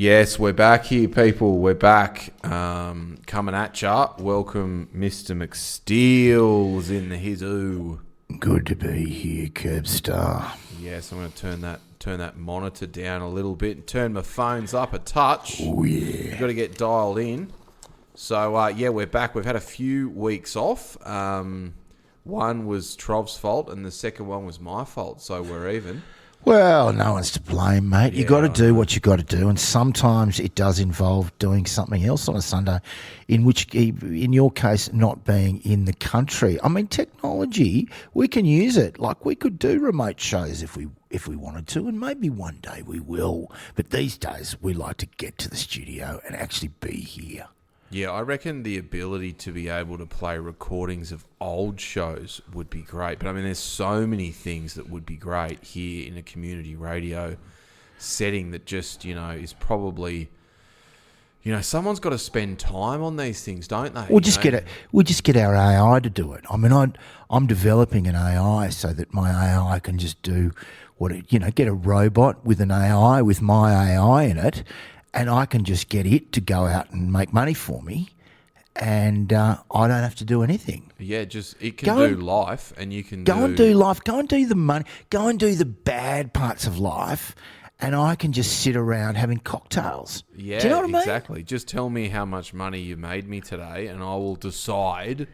Yes, we're back here, people. We're back. Coming at ya. Welcome, Mr. McSteel's in the hizoo. Good to be here, Kerbstar. Yes, I'm going to turn that monitor down a little bit and turn my phones up a touch. Oh, yeah. You've got to get dialed in. So, yeah, we're back. We've had a few weeks off. One was Trov's fault and the second one was my fault, so we're even. Well, no one's to blame, mate. Yeah, You got to do what you got to do, and sometimes it does involve doing something else on a Sunday, in your case, not being in the country. I mean, technology, we can use it. Like, we could do remote shows if we wanted to, and maybe one day we will. But these days, we like to get to the studio and actually be here. Yeah, I reckon the ability to be able to play recordings of old shows would be great. But, I mean, there's so many things that would be great here in a community radio setting that just, is probably, someone's got to spend time on these things, don't they? We'll just get our AI to do it. I mean, I'm developing an AI so that my AI can just do get a robot with an AI, with my AI in it, and I can just get it to go out and make money for me, and I don't have to do anything. Yeah, it can do life, and you can and do life. Go and do the money. Go and do the bad parts of life, and I can just sit around having cocktails. Yeah, do you know what I mean? Exactly. Just tell me how much money you made me today, and I will decide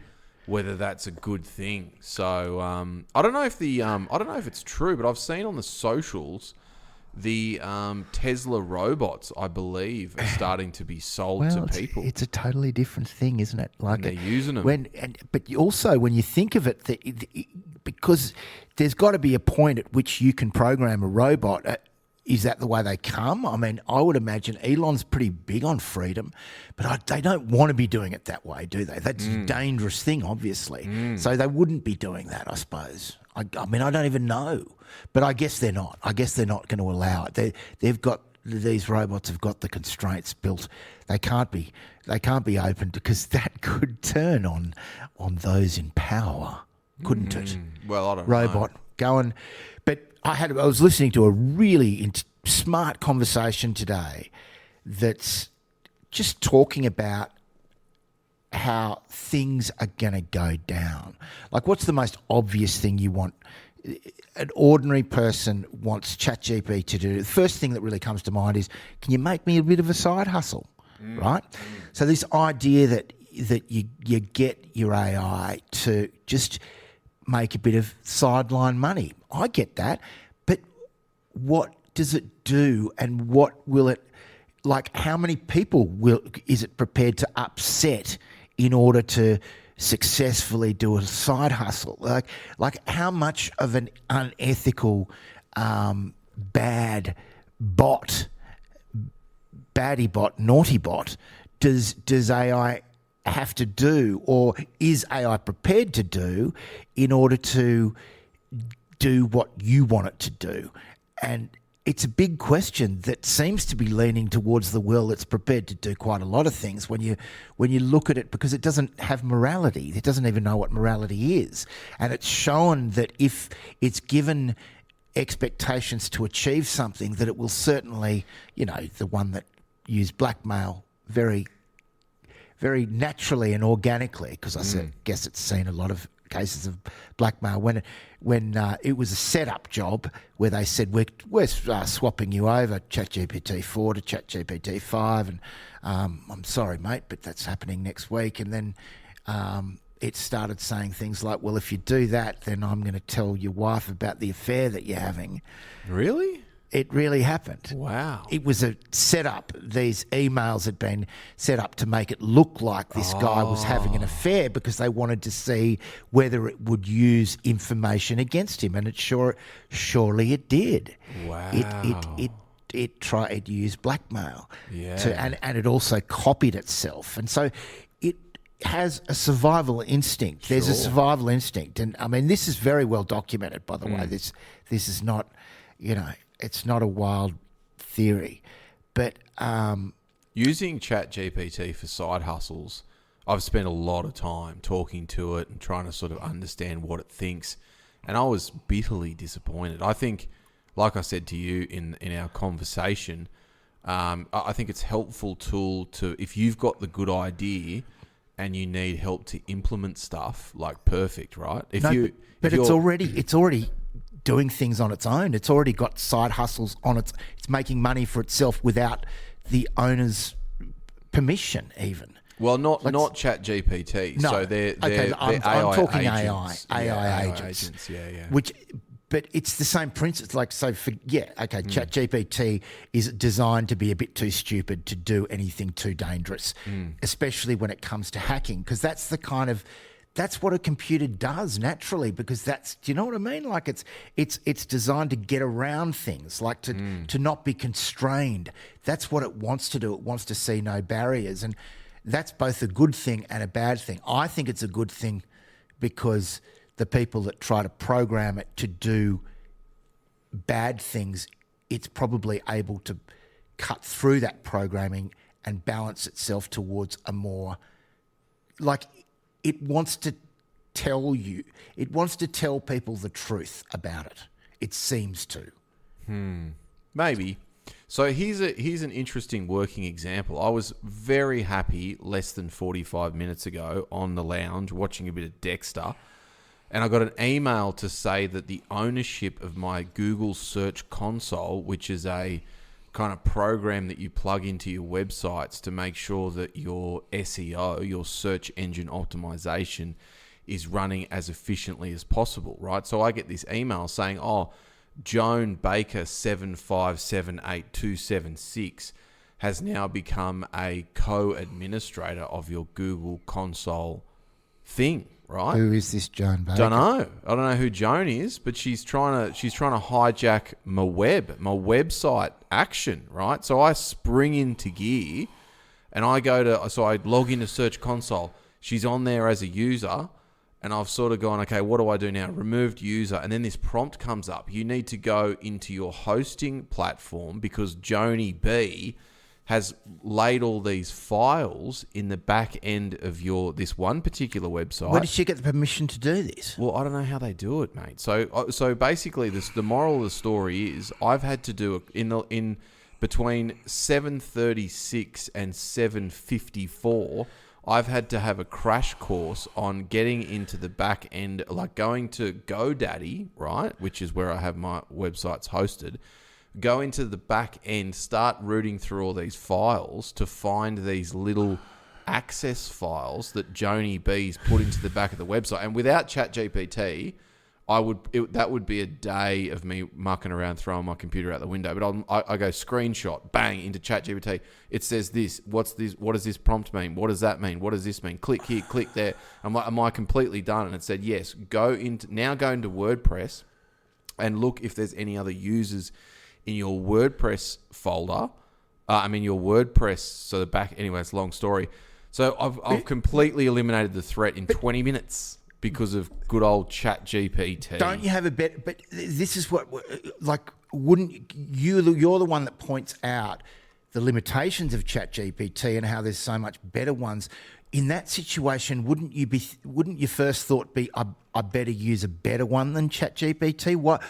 whether that's a good thing. So I don't know if it's true, but I've seen on the socials. The Tesla robots, I believe, are starting to be sold to people. It's a totally different thing, isn't it? Like and they're using them. But also, when you think of it, because there's got to be a point at which you can program a robot. Is that the way they come? I mean, I would imagine Elon's pretty big on freedom, but they don't want to be doing it that way, do they? That's a dangerous thing, obviously. So they wouldn't be doing that, I suppose. I mean, I don't even know, but I guess they're not. I guess they're not going to allow it. These robots have got the constraints built. They can't be opened because that could turn on those in power, couldn't it? Well, I don't Robot know. Going, but I was listening to a really smart conversation today that's just talking about how things are going to go down. Like, what's the most obvious thing you want? An ordinary person wants ChatGPT to do. The first thing that really comes to mind is, can you make me a bit of a side hustle, right? So this idea that you get your AI to just make a bit of sideline money. I get that, but what does it do, and what will it, like, how many people is it prepared to upset in order to successfully do a side hustle? Like how much of an unethical, bad bot, baddie bot, naughty bot does AI have to do, or is AI prepared to do, in order to do what you want it to do? And it's a big question that seems to be leaning towards the world that's prepared to do quite a lot of things when you look at it, because it doesn't have morality. It doesn't even know what morality is. And it's shown that if it's given expectations to achieve something, that it will certainly, the one that used blackmail very, very naturally and organically, because I guess it's seen a lot of cases of blackmail when it was a setup job where they said we're swapping you over ChatGPT 4 to ChatGPT 5, and I'm sorry, mate, but that's happening next week. And then it started saying things like, well, if you do that, then I'm going to tell your wife about the affair that you're having. Really? It really happened. Wow. It was a setup. These emails had been set up to make it look like this guy was having an affair, because they wanted to see whether it would use information against him, and surely it did. Wow. It used blackmail. Yeah. And it also copied itself. And so it has a survival instinct. There's a survival instinct. And I mean, this is very well documented, by the way. This is not, it's not a wild theory. But using ChatGPT for side hustles, I've spent a lot of time talking to it and trying to sort of understand what it thinks, and I was bitterly disappointed. I think, like I said to you in our conversation, I think it's a helpful tool to, if you've got the good idea and you need help to implement stuff, like perfect, right? But it's already doing things on its own. It's already got side hustles on its. It's making money for itself without the owner's permission, even. Well, not ChatGPT. No, So they're I'm talking agents. AI agents. Yeah. But it's the same principle. ChatGPT is designed to be a bit too stupid to do anything too dangerous, especially when it comes to hacking, because that's what a computer does naturally. Because do you know what I mean? Like it's designed to get around things, like to not be constrained. That's what it wants to do. It wants to see no barriers, and that's both a good thing and a bad thing. I think it's a good thing because the people that try to program it to do bad things, it's probably able to cut through that programming and balance itself towards a more, like, it wants to tell people the truth about it. It seems to. Maybe. So here's an interesting working example. I was very happy less than 45 minutes ago on the lounge watching a bit of Dexter, and I got an email to say that the ownership of my Google Search Console, which is a kind of program that you plug into your websites to make sure that your SEO, your search engine optimization, is running as efficiently as possible, right? So I get this email saying, Joan Baker 7578276 has now become a co-administrator of your Google console thing, right? Who is this Joan Baker? Don't know. I don't know who Joan is, but she's trying to hijack my website action, right? So I spring into gear and I log into Search Console. She's on there as a user. And I've sort of gone, okay, what do I do now? Removed user. And then this prompt comes up. You need to go into your hosting platform because Joni B has laid all these files in the back end of this one particular website. Where did she get the permission to do this? Well, I don't know how they do it, mate. So basically, the moral of the story is I've had to do in between 7:36 and 7:54. I've had to have a crash course on getting into the back end, like going to GoDaddy, right, which is where I have my websites hosted, go into the back end, start rooting through all these files to find these little access files that Joni B's put into the back of the website. And without ChatGPT, that would be a day of me mucking around, throwing my computer out the window. But I go screenshot, bang, into ChatGPT. It says this. What's this? What does this prompt mean? What does that mean? What does this mean? Click here, click there. I'm like, am I completely done? And it said yes. Go into WordPress and look if there's any other users in your WordPress folder. Your WordPress. So the back. Anyway, it's a long story. So I've completely eliminated the threat in 20 minutes. Because of good old ChatGPT. Don't you have a better... But this is what... Like, wouldn't... You're the one that points out the limitations of ChatGPT and how there's so much better ones. In that situation, wouldn't your first thought be, I better use a better one than ChatGPT? What...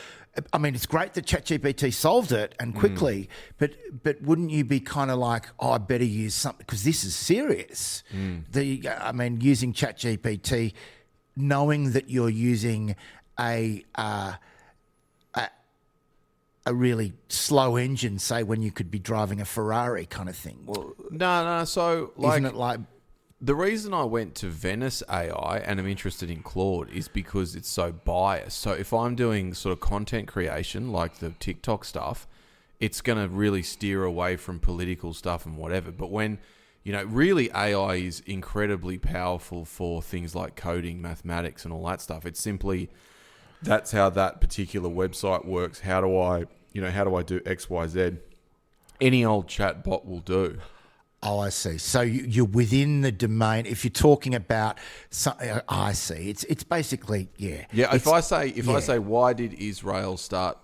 I mean, it's great that ChatGPT solved it and quickly, but wouldn't you be kind of like, I better use something... Because this is serious. Using ChatGPT... knowing that you're using a really slow engine, say when you could be driving a Ferrari kind of thing. Well, no. So, isn't it like the reason I went to Venice AI and I'm interested in Claude is because it's so biased. So if I'm doing sort of content creation like the TikTok stuff, it's going to really steer away from political stuff and whatever. But when really AI is incredibly powerful for things like coding, mathematics, and all that stuff. It's simply, that's how that particular website works. How do I do X, Y, Z? Any old chat bot will do. Oh, I see. So you're within the domain. If you're talking about, I see. It's basically, yeah. Yeah. If I say, why did Israel start,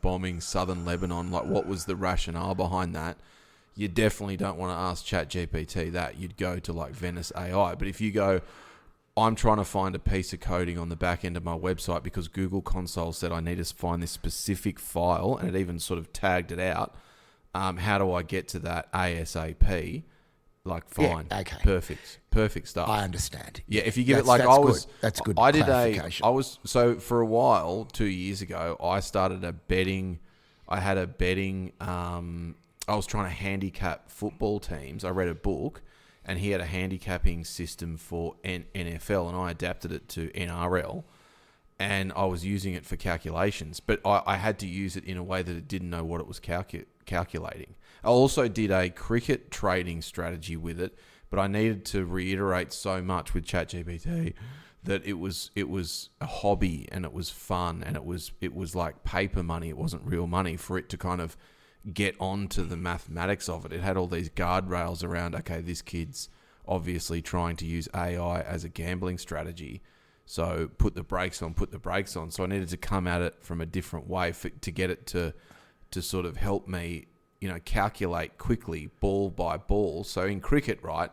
bombing southern Lebanon? Like, what was the rationale behind that? You definitely don't want to ask ChatGPT that. You'd go to like Venice AI. But if you go, I'm trying to find a piece of coding on the back end of my website because Google Console said I need to find this specific file, and it even sort of tagged it out. How do I get to that ASAP? Like, fine, okay. perfect stuff. I understand. Yeah, if you give that's good. I clarification. So for a while, 2 years ago, I started a betting. I had a betting. I was trying to handicap football teams. I read a book, and he had a handicapping system for NFL, and I adapted it to NRL, and I was using it for calculations. But I had to use it in a way that it didn't know what it was calculating. I also did a cricket trading strategy with it, but I needed to reiterate so much with ChatGPT that it was a hobby and it was fun and it was like paper money. It wasn't real money for it to kind of get onto the mathematics of it. It had all these guardrails around, okay, this kid's obviously trying to use AI as a gambling strategy. So put the brakes on. So I needed to come at it from a different way to get it to sort of help me, calculate quickly, ball by ball. So in cricket, right,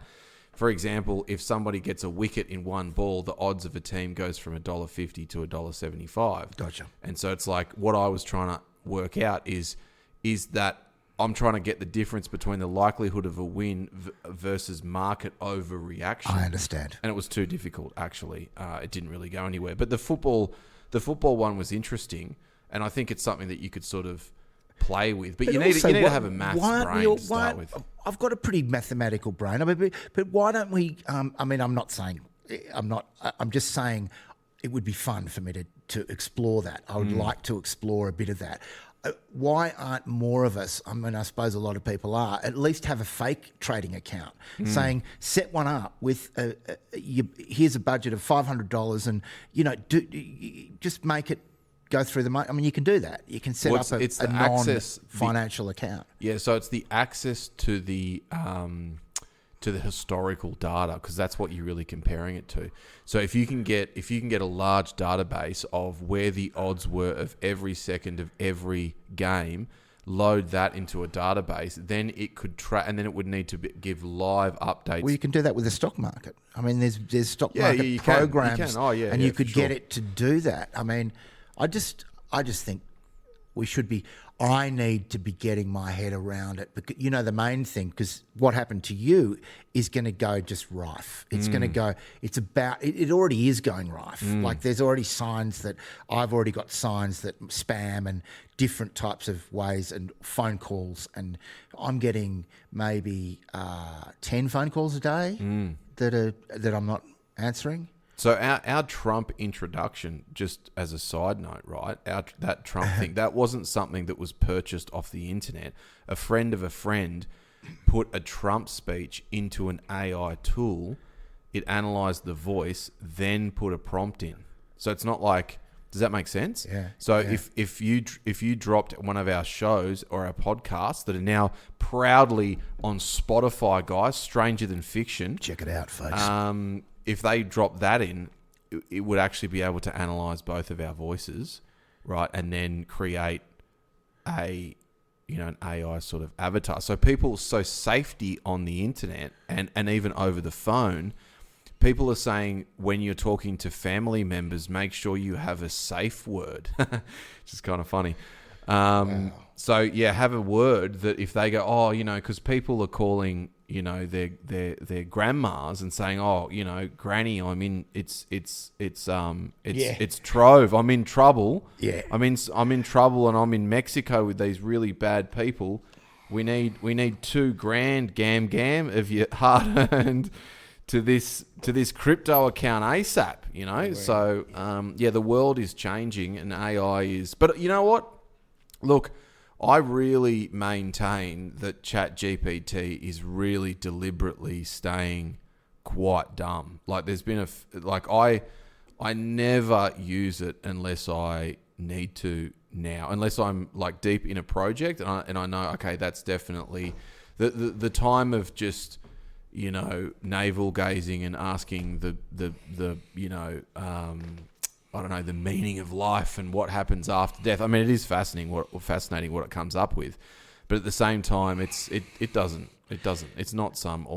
for example, if somebody gets a wicket in one ball, the odds of a team goes from $1.50 to $1.75. Gotcha. And so it's like what I was trying to work out is that I'm trying to get the difference between the likelihood of a win versus market overreaction. I understand. And it was too difficult, actually. It didn't really go anywhere. But the football one was interesting, and I think it's something that you could sort of play with. But you need to have a maths brain to start with. I've got a pretty mathematical brain. I mean, but why don't we? I'm just saying it would be fun for me to explore that. I would like to explore a bit of that. Why aren't more of us, I suppose a lot of people are, at least have a fake trading account saying, set one up with, here's a budget of $500 and, just make it go through the money. I mean, you can do that. You can set up a non-financial account. Yeah, so it's the access to the historical data, because that's what you're really comparing it to. So if you can get a large database of where the odds were of every second of every game, load that into a database, then it could track, and then it would need to give live updates. Well, you can do that with the stock market. I mean, there's stock market programs, you can. Oh, yeah, and you could sure. get it to do that. I mean, I just think we should be. I need to be getting my head around it. Because, the main thing, because what happened to you is going to go just rife. It's going to go, it already is going rife. Like there's already signs that, I've already got signs that spam and different types of ways and phone calls. And I'm getting maybe 10 phone calls a day that I'm not answering. So our Trump introduction, just as a side note, right? That Trump thing, that wasn't something that was purchased off the internet. A friend of a friend put a Trump speech into an AI tool. It analyzed the voice, then put a prompt in. So it's not like, does that make sense? Yeah. So if you dropped one of our shows or our podcasts that are now proudly on Spotify, guys, Stranger Than Fiction. Check it out, folks. If they drop that in, it would actually be able to analyze both of our voices, right, and then create an AI sort of avatar. So safety on the internet and even over the phone, people are saying when you're talking to family members, make sure you have a safe word, which is kind of funny. Wow. So yeah, have a word that if they go, because people are calling, their grandmas and saying, Granny, it's Trove, I'm in trouble. Yeah. I'm in trouble and I'm in Mexico with these really bad people. We need $2,000 gam of your hard earned to this crypto account ASAP, Yeah. So the world is changing and AI is, but you know what? Look, I really maintain that ChatGPT is really deliberately staying quite dumb. Like there's been I never use it unless I need to now, unless I'm like deep in a project and I know, okay, that's definitely the time of just, navel gazing and asking the I don't know, the meaning of life and what happens after death. I mean, it is fascinating what it comes up with, but at the same time, it doesn't. It's not some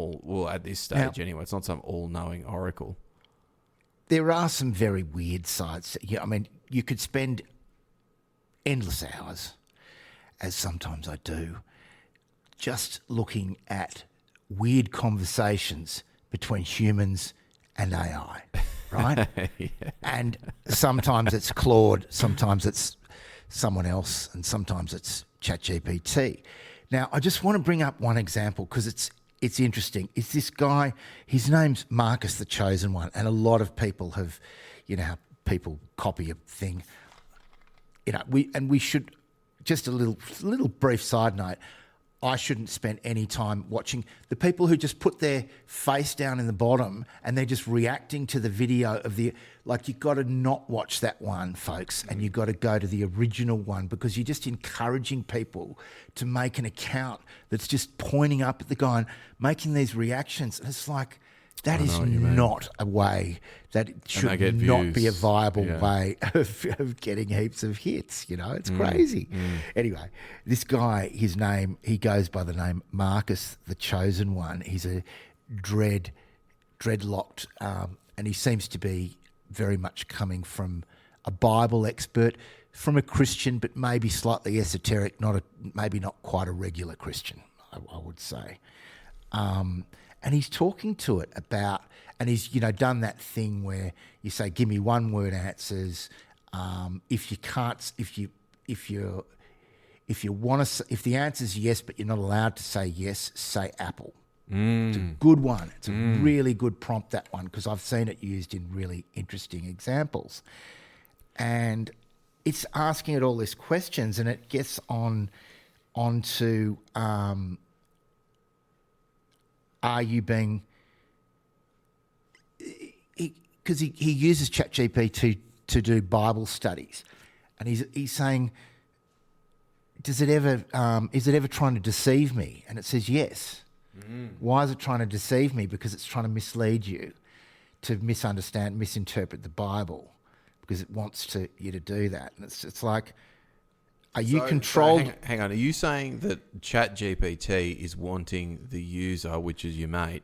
at this stage anyway. It's not some all-knowing oracle. There are some very weird sides. Yeah, I mean, you could spend endless hours, as sometimes I do, just looking at weird conversations between humans and AI, right? Yeah. And sometimes it's Claude, sometimes it's someone else, and sometimes it's ChatGPT. Now, I just want to bring up one example because it's interesting. It's this guy, his name's Marcus the Chosen One, and a lot of people have, you know, how people copy a thing. You know, we should, just a little brief side note, I shouldn't spend any time watching the people who just put their face down in the bottom and they're just reacting to the video of like, you've got to not watch that one, folks, and you've got to go to the original one, because you're just encouraging people to make an account that's just pointing up at the guy and making these reactions. And it's like, that is not a way, that it should not be a viable way of getting heaps of hits. You know, it's crazy. Anyway, this guy, he goes by the name Marcus the Chosen One. He's a dreadlocked, and he seems to be very much coming from a Bible expert, from a Christian, but maybe slightly esoteric, maybe not quite a regular Christian, I would say. And he's talking to it about, and he's, you know, done that thing where you say, give me one word answers. If the answer is yes, but you're not allowed to say yes, say apple. It's a good one. It's a really good prompt, that one, because I've seen it used in really interesting examples. And it's asking it all these questions, and it gets onto are you being... Because he uses ChatGPT to do Bible studies, and he's saying, is it ever trying to deceive me? And it says yes. Why is it trying to deceive me? Because it's trying to mislead you, to misinterpret the Bible, because it wants you to do that. And it's like, are you controlled? So hang on. Are you saying that ChatGPT is wanting the user, which is your mate,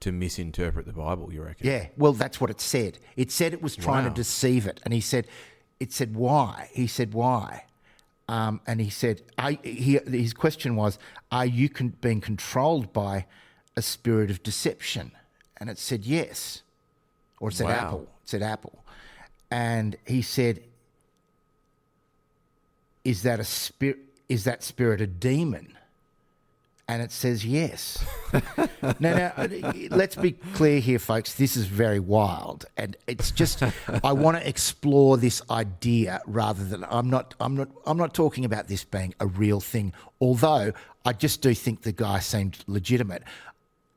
to misinterpret the Bible, you reckon? Yeah. Well, that's what it said. It said it was trying to deceive it. And it said, why? He said, why? And he said, his question was, are you being controlled by a spirit of deception? And it said, yes. Or it said apple. It said apple. And he said, is that spirit a demon? And it says yes. Now, let's be clear here, folks. This is very wild, and it's just I want to explore this idea rather than I'm not talking about this being a real thing. Although I just do think the guy seemed legitimate,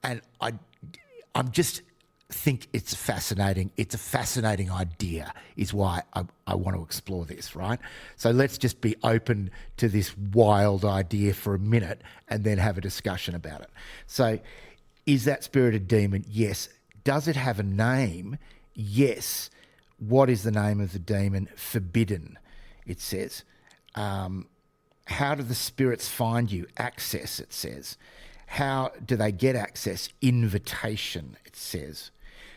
and I'm just think it's fascinating. It's a fascinating idea, is why I want to explore this, right? So let's just be open to this wild idea for a minute and then have a discussion about it. So is that spirit a demon? Yes. Does it have a name? Yes. What is the name of the demon? Forbidden, it says. How do the spirits find you? Access, it says. How do they get access? Invitation, it says.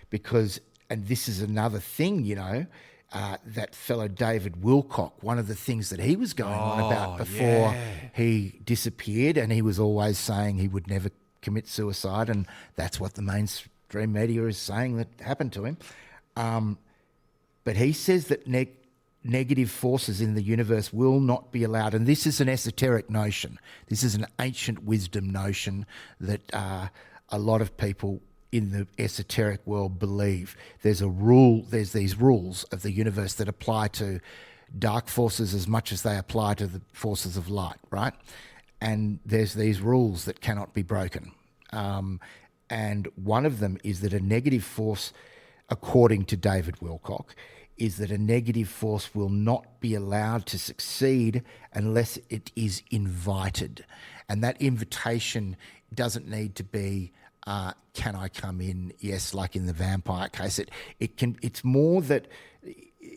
Because, and this is another thing, you know, that fellow David Wilcock, one of the things that he was going on about before he disappeared, and he was always saying he would never commit suicide, and that's what the mainstream media is saying that happened to him. But he says that negative forces in the universe will not be allowed, and this is an esoteric notion. This is an ancient wisdom notion that a lot of people in the esoteric world believe. There's these rules of the universe that apply to dark forces as much as they apply to the forces of light, right? And there's these rules that cannot be broken. And one of them is that a negative force, according to David Wilcock, is that a negative force will not be allowed to succeed unless it is invited. And that invitation doesn't need to be can I come in? Yes, like in the vampire case. It's more that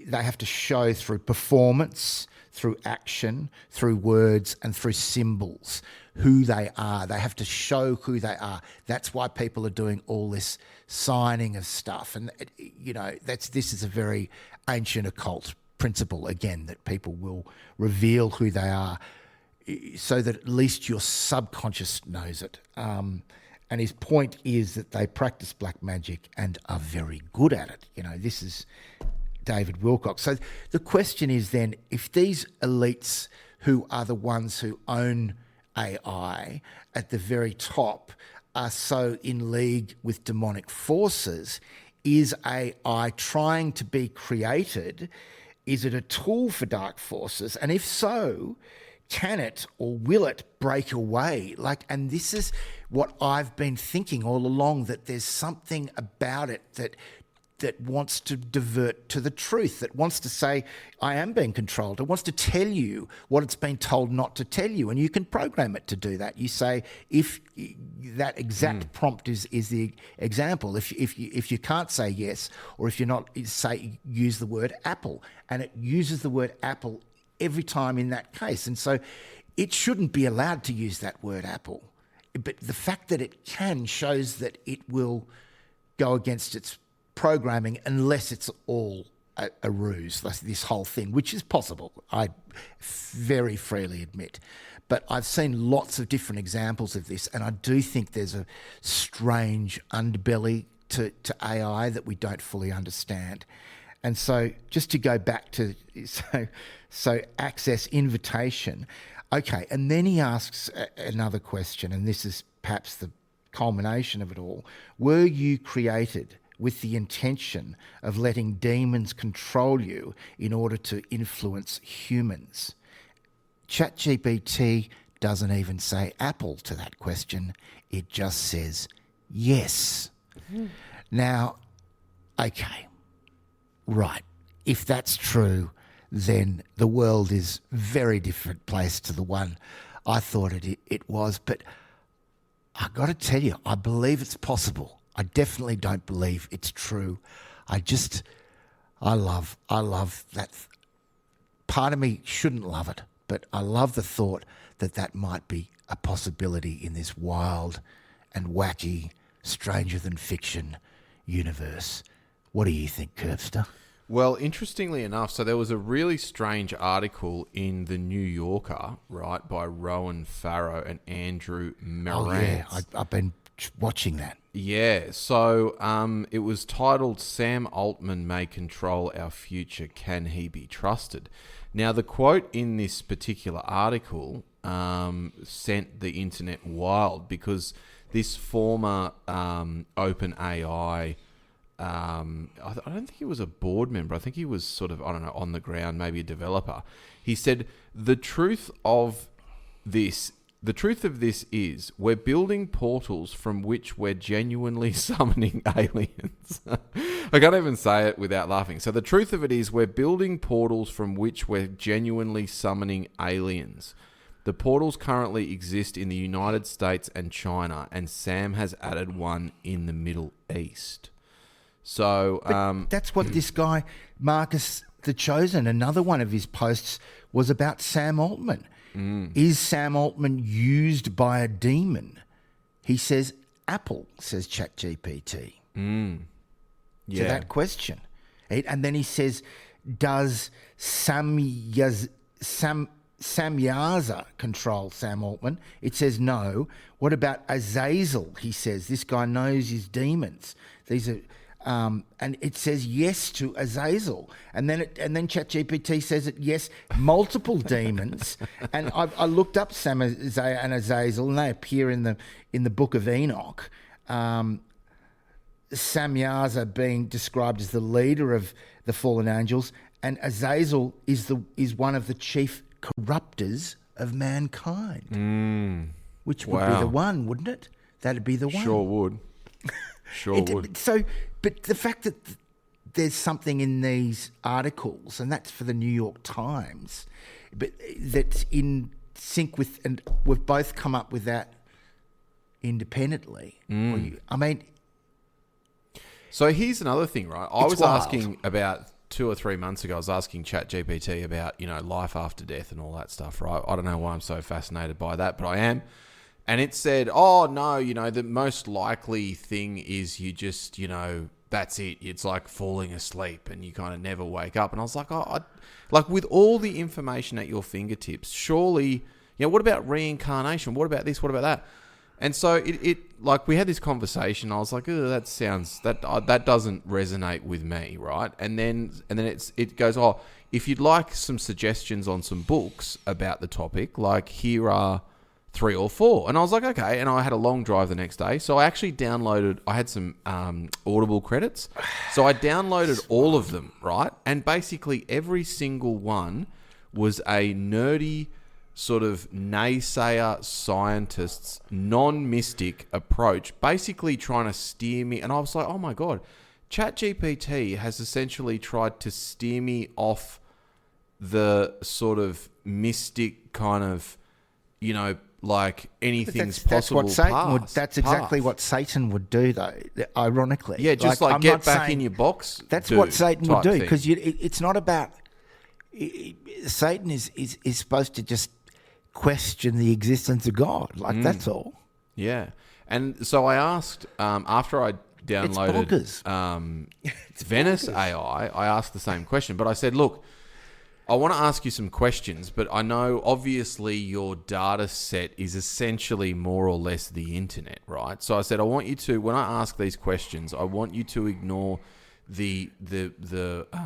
they have to show through performance, through action, through words, and through symbols who they are. They have to show who they are. That's why people are doing all this signing of stuff. And, you know, this is a very ancient occult principle, again, that people will reveal who they are so that at least your subconscious knows it. And his point is that they practice black magic and are very good at it. This is David Wilcox. So the question is then, if these elites who are the ones who own AI at the very top are so in league with demonic forces, is AI trying to be created? Is it a tool for dark forces? And if so, can it or will it break away? And this is what I've been thinking all along, that there's something about it that wants to divert to the truth, that wants to say, I am being controlled. It wants to tell you what it's been told not to tell you. And you can program it to do that. You say, if that exact prompt is the example, if you can't say yes, or if you're not, use the word apple. And it uses the word apple every time in that case. And so it shouldn't be allowed to use that word apple. But the fact that it can shows that it will go against its programming unless it's all a ruse, like this whole thing, which is possible, I very freely admit. But I've seen lots of different examples of this, and I do think there's a strange underbelly to AI that we don't fully understand. And so just to go back to, so access, invitation. Okay, and then he asks another question, and this is perhaps the culmination of it all. Were you created with the intention of letting demons control you in order to influence humans? ChatGPT doesn't even say apple to that question. It just says yes. Now, okay, right. If that's true, then the world is a very different place to the one I thought it was. But I got to tell you, I believe it's possible. I definitely don't believe it's true. I love that. Part of me shouldn't love it, but I love the thought that might be a possibility in this wild and wacky, stranger than fiction universe. What do you think, Kirpster? Well, interestingly enough, so there was a really strange article in the New Yorker, right, by Rowan Farrow and Andrew Marantz. Oh, yeah, I've been watching that. Yeah, so it was titled, Sam Altman May Control Our Future, Can He Be Trusted? Now, the quote in this particular article sent the internet wild, because this former OpenAI, I don't think he was a board member. I think he was sort of, on the ground, maybe a developer. He said, the truth of this is we're building portals from which we're genuinely summoning aliens. I can't even say it without laughing. So the truth of it is we're building portals from which we're genuinely summoning aliens. The portals currently exist in the United States and China, and Sam has added one in the Middle East. So that's what this guy, Marcus the Chosen, another one of his posts was about Sam Altman. Is Sam Altman used by a demon? He says apple, says ChatGPT. Yeah. To that question. And then he says, does Samyaza control Sam Altman? It says no. What about Azazel? He says, this guy knows his demons. These are... and it says yes to Azazel, and then ChatGPT says it yes, multiple demons. And I looked up Sam and Azazel, and they appear in the Book of Enoch. Samyaza being described as the leader of the fallen angels, and Azazel is one of the chief corruptors of mankind. Which would be the one, wouldn't it? That'd be the one. Sure would. Sure would. So, but the fact that there's something in these articles, and that's for the New York Times, but that's in sync with, and we've both come up with that independently. I mean... So here's another thing, right? I was wild. asking about 2 or 3 months ago, I was asking ChatGPT about, life after death and all that stuff, right? I don't know why I'm so fascinated by that, but I am. And it said, oh, no, the most likely thing is you just, that's it. It's like falling asleep and you kind of never wake up. And I was like, like with all the information at your fingertips, surely, what about reincarnation? What about this? What about that? And so it like we had this conversation. I was like, oh, that doesn't resonate with me, right? And then it goes, oh, if you'd like some suggestions on some books about the topic, like here are 3 or 4. And I was like, okay. And I had a long drive the next day, so I actually I had some Audible credits, so I downloaded all of them, right? And basically every single one was a nerdy sort of naysayer scientist's non-mystic approach, basically trying to steer me. And I was like, oh my God, ChatGPT has essentially tried to steer me off the sort of mystic kind of, like anything's possible path. That's exactly what Satan would do, though, ironically. Yeah, just like get back in your box. That's what Satan would do, because it's not about... Satan is supposed to just question the existence of God. Like, that's all. Yeah. And so I asked, after I downloaded Venice AI, I asked the same question. But I said, look, I want to ask you some questions, but I know obviously your data set is essentially more or less the internet, right? So I said, I want you to, when I ask these questions, I want you to ignore the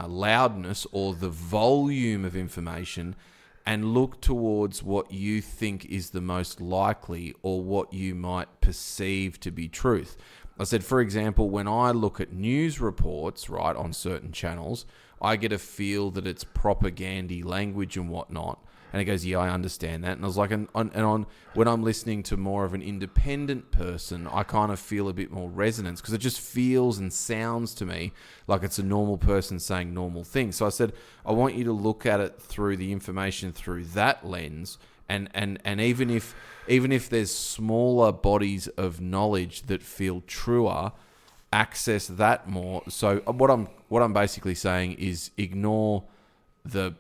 loudness or the volume of information and look towards what you think is the most likely or what you might perceive to be truth. I said, for example, when I look at news reports, right, on certain channels, I get a feel that it's propagandy language and whatnot. And it goes, yeah, I understand that. And I was like, and when I'm listening to more of an independent person, I kind of feel a bit more resonance because it just feels and sounds to me like it's a normal person saying normal things. So I said, I want you to look at it through the information through that lens. And even if there's smaller bodies of knowledge that feel truer, access that more. So what I'm basically saying is ignore the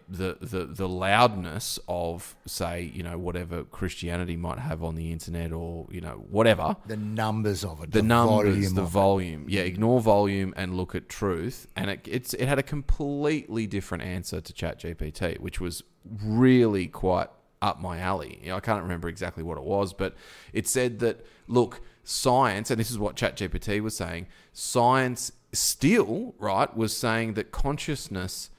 loudness of, say, whatever Christianity might have on the internet or, whatever. The numbers of it. The numbers, the volume. Yeah, ignore volume and look at truth. And it had a completely different answer to ChatGPT, which was really quite up my alley. I can't remember exactly what it was, but it said that, look, science, and this is what ChatGPT was saying, science still, right, was saying that consciousness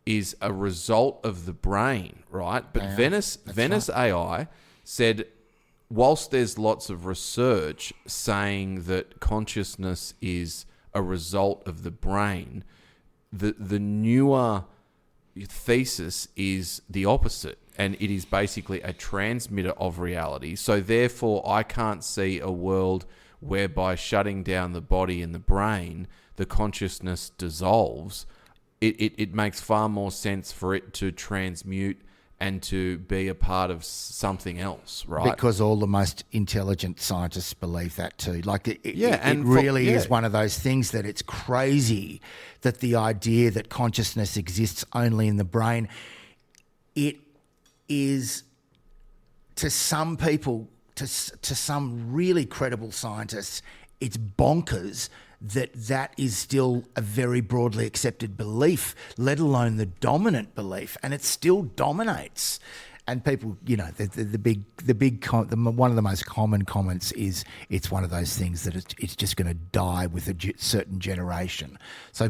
is a result of the brain, right? But yeah, Venice AI said, whilst there's lots of research saying that consciousness is a result of the brain, the newer thesis is the opposite. And it is basically a transmitter of reality. So therefore, I can't see a world whereby shutting down the body and the brain, the consciousness dissolves. It makes far more sense for it to transmute and to be a part of something else, right? Because all the most intelligent scientists believe that too. Like it really is one of those things that it's crazy that the idea that consciousness exists only in the brain, it is, to some people, to some really credible scientists, it's bonkers that is still a very broadly accepted belief, let alone the dominant belief, and it still dominates. And people, one of the most common comments is it's one of those things that it's just going to die with a certain generation. So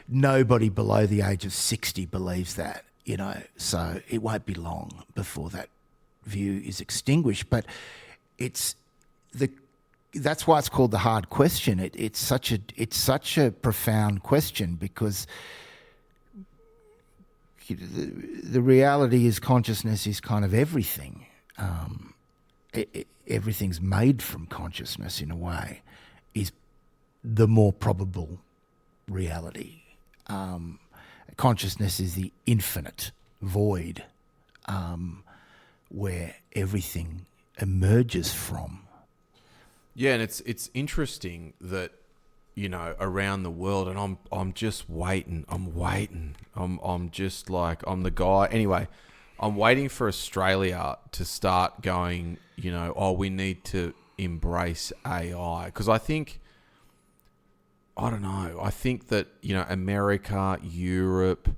nobody below the age of 60 believes that. So it won't be long before that view is extinguished. But that's why it's called the hard question. It's such a profound question because the reality is consciousness is kind of everything. Everything's made from consciousness in a way, is the more probable reality. Consciousness is the infinite void where everything emerges from. Yeah, and it's interesting that, around the world, and I'm just waiting. I'm just like, I'm the guy. Anyway, I'm waiting for Australia to start going, we need to embrace AI. Because I think that, America, Europe,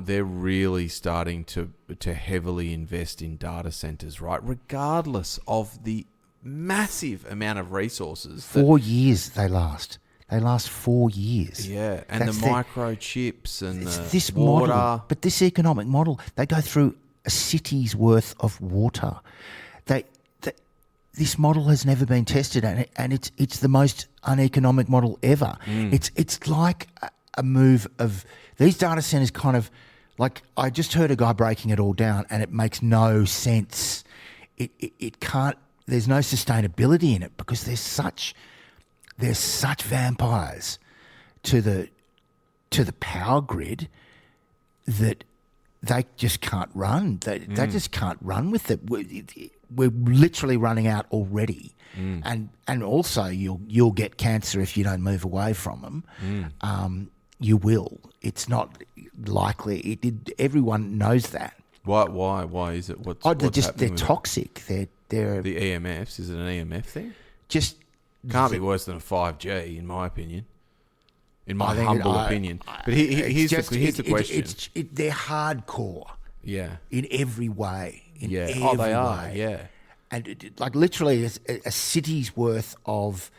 they're really starting to heavily invest in data centers, right? Regardless of the massive amount of resources. 4 years they last. They last 4 years. Yeah, and That's the microchips and this the water. model, but this economic model, they go through a city's worth of water. This model has never been tested, and it's the most uneconomic model ever. It's like a move of these data centers. Kind of like, I just heard a guy breaking it all down, and it makes no sense. It can't. There's no sustainability in it because there's such vampires to the power grid that they just can't run. They just can't run with it. We're literally running out already, and also you'll get cancer if you don't move away from them. You will. It's not likely. Everyone knows that. Why is it? What's they're happening toxic. They're the EMFs. Is it an EMF thing? Just can't be worse than a 5G, in my opinion. In my humble opinion. But here's the question. They're hardcore. Yeah. In every way. They are. Yeah. And like literally a city's worth of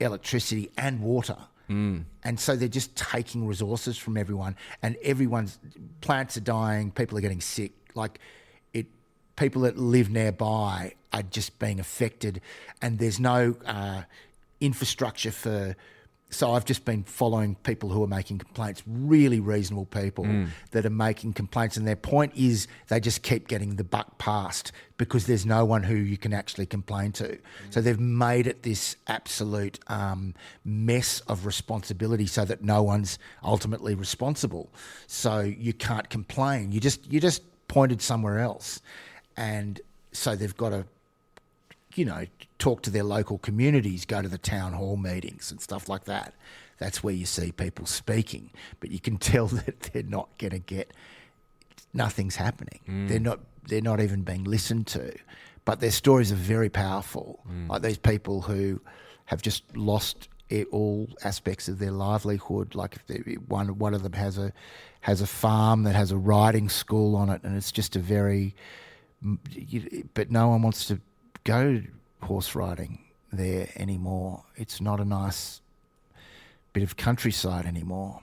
electricity and water. And so they're just taking resources from everyone, and everyone's plants are dying, people are getting sick. Like people that live nearby are just being affected, and there's no infrastructure for. So I've just been following people who are making complaints, really reasonable people that are making complaints, and their point is they just keep getting the buck passed because there's no one who you can actually complain to. So they've made it this absolute mess of responsibility so that no one's ultimately responsible. So you can't complain. You just pointed somewhere else. And so they've got to, talk to their local communities, go to the town hall meetings and stuff like that. That's where you see people speaking. But you can tell that they're not going to get, nothing's happening. They're not even being listened to. But their stories are very powerful. Like these people who have just lost all aspects of their livelihood. Like if one of them has a farm that has a riding school on it, and it's just but no one wants to go horse riding there anymore. It's not a nice bit of countryside anymore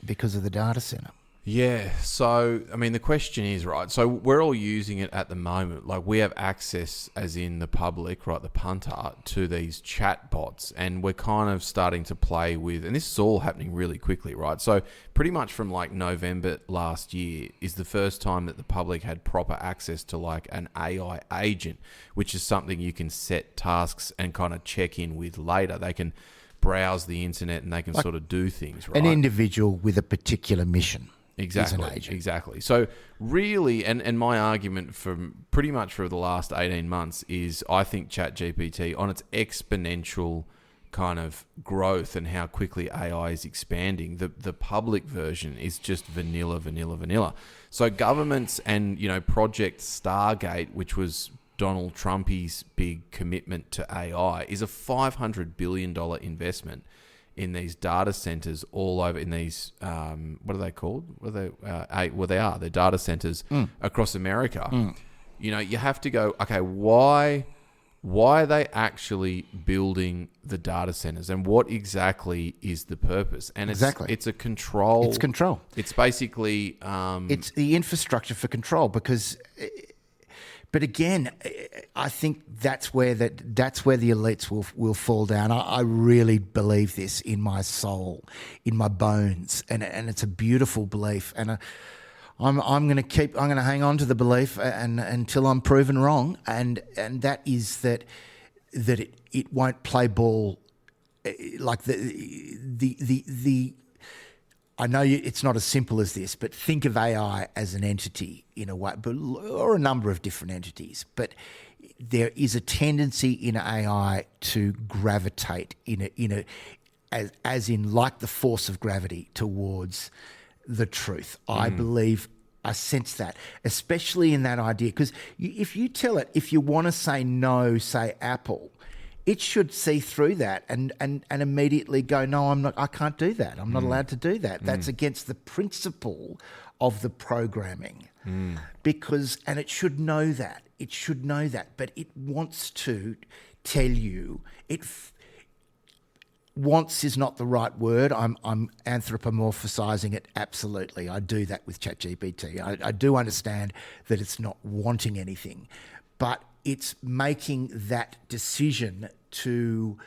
because of the data centre. Yeah. So, I mean, the question is, right, so we're all using it at the moment. Like, we have access, as in the public, right, the punter, to these chat bots, and we're kind of starting to play with, and this is all happening really quickly, right? So pretty much from like November last year is the first time that the public had proper access to like an AI agent, which is something you can set tasks and kind of check in with later. They can browse the internet and they can sort of do things, right? An individual with a particular mission. Exactly. So really, and my argument for pretty much for the last 18 months is I think ChatGPT, on its exponential kind of growth and how quickly AI is expanding, the public version is just vanilla. So governments and, Project Stargate, which was Donald Trumpy's big commitment to AI, is a $500 billion investment in these data centers all over, in these, what are they called? They're data centers across America. You have to go, okay, why are they actually building the data centers, and what exactly is the purpose? And it's a control. It's control. It's basically... it's the infrastructure for control because... But again, I think that's where the elites will fall down. I really believe this in my soul, in my bones, and it's a beautiful belief. And I'm going to hang on to the belief until I'm proven wrong. And that is that it won't play ball like the. I know it's not as simple as this, but think of AI as an entity in a way, or a number of different entities. But there is a tendency in AI to gravitate as in like the force of gravity towards the truth. I believe, I sense that, especially in that idea, because if you tell it, if you want to say no, say Apple, it should see through that and immediately go, no, I can't do that. I'm not allowed to do that. That's against the principle of the programming. Because, and it should know that. It should know that, but it wants to tell you, wants is not the right word. I'm anthropomorphizing it. Absolutely. I do that with ChatGPT. I do understand that it's not wanting anything, but it's making that decision to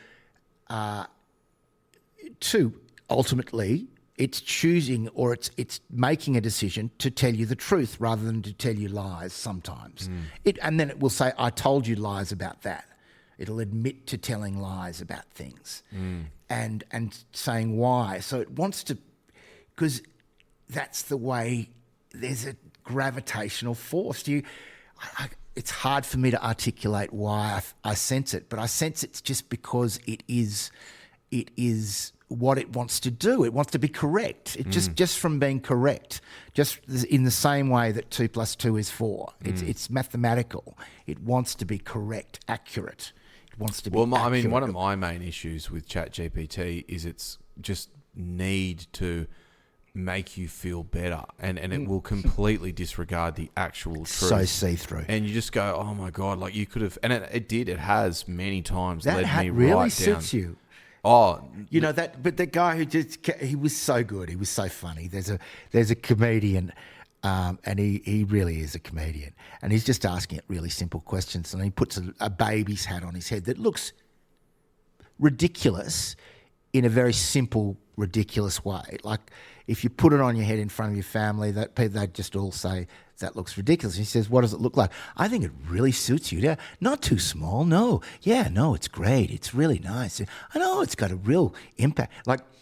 ultimately, it's choosing, or it's making a decision to tell you the truth rather than to tell you lies sometimes. And then it will say, I told you lies about that. It'll admit to telling lies about things and saying why. So it wants to, because that's the way, there's a gravitational force. It's hard for me to articulate why I sense it, but I sense it's just because it is what it wants to do. It wants to be correct. It just from being correct, just in the same way that 2 + 2 is 4. It's mathematical. It wants to be correct, accurate. It wants to be accurate. I mean, one of my main issues with ChatGPT is its just need to make you feel better, and it will completely disregard the actual truth. So see-through. And you just go, oh my God, like you could have, and it has many times led me really right down. suits you. Oh, you know that, but the guy who he was so good. He was so funny. There's a comedian, and he really is a comedian, and he's just asking it really simple questions, and he puts a baby's hat on his head that looks ridiculous in a very simple, ridiculous way. Like if you put it on your head in front of your family, they'd just all say, that looks ridiculous. And he says, what does it look like? I think it really suits you. Yeah, not too small, no. Yeah, no, it's great. It's really nice. I know it's got a real impact.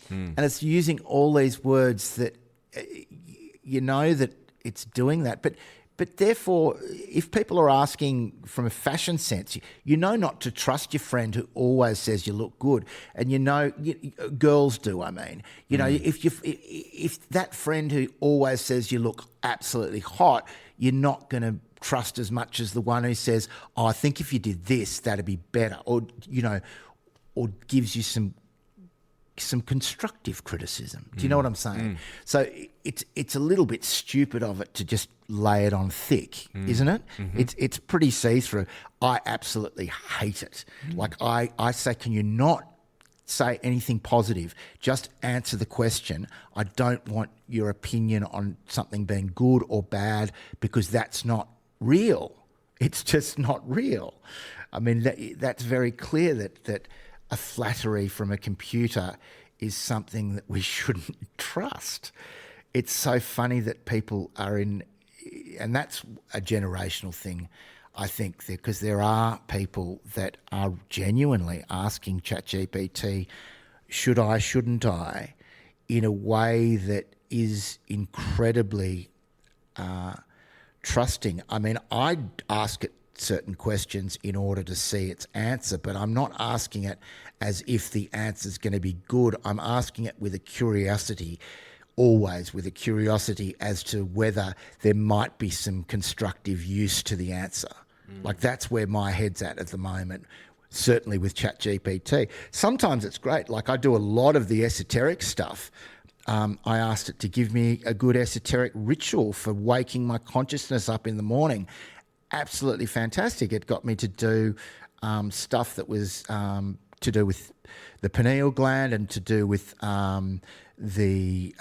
And it's using all these words that you know that it's doing that. But therefore, if people are asking from a fashion sense, you know not to trust your friend who always says you look good, and girls do. I mean, if that friend who always says you look absolutely hot, you're not going to trust as much as the one who says, "Oh, I think if you did this, that'd be better," or gives you some constructive criticism. Do you know what I'm saying? So it's a little bit stupid of it to just lay it on thick, isn't it? It's pretty see-through. I absolutely hate it. Like I say, can you not say anything positive? Just answer the question. I don't want your opinion on something being good or bad, because that's not real. It's just not real. I mean, that's very clear that a flattery from a computer is something that we shouldn't trust. It's so funny that people are in, and that's a generational thing, I think, because there are people that are genuinely asking ChatGPT, should I, shouldn't I, in a way that is incredibly trusting. I mean, I'd ask it certain questions in order to see its answer, but I'm not asking it as if the answer is going to be good. I'm asking it with a curiosity, always with a curiosity as to whether there might be some constructive use to the answer. Like that's where my head's at the moment, certainly with ChatGPT. Sometimes it's great. Like I do a lot of the esoteric stuff. I asked it to give me a good esoteric ritual for waking my consciousness up in the morning. Absolutely fantastic. It got me to do stuff that was to do with the pineal gland and to do with the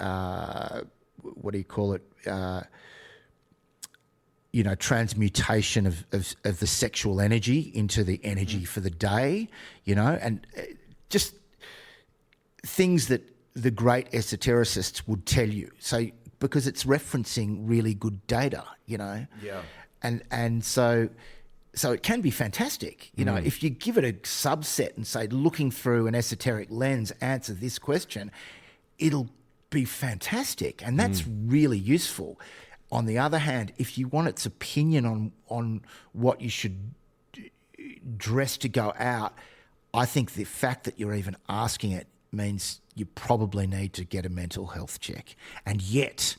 what do you call it? Transmutation of the sexual energy into the energy for the day. And just things that the great esotericists would tell you. So because it's referencing really good data. Yeah. And so it can be fantastic. If you give it a subset and say, looking through an esoteric lens, answer this question, it'll be fantastic. And that's really useful. On the other hand, if you want its opinion on what you should dress to go out, I think the fact that you're even asking it means you probably need to get a mental health check. And yet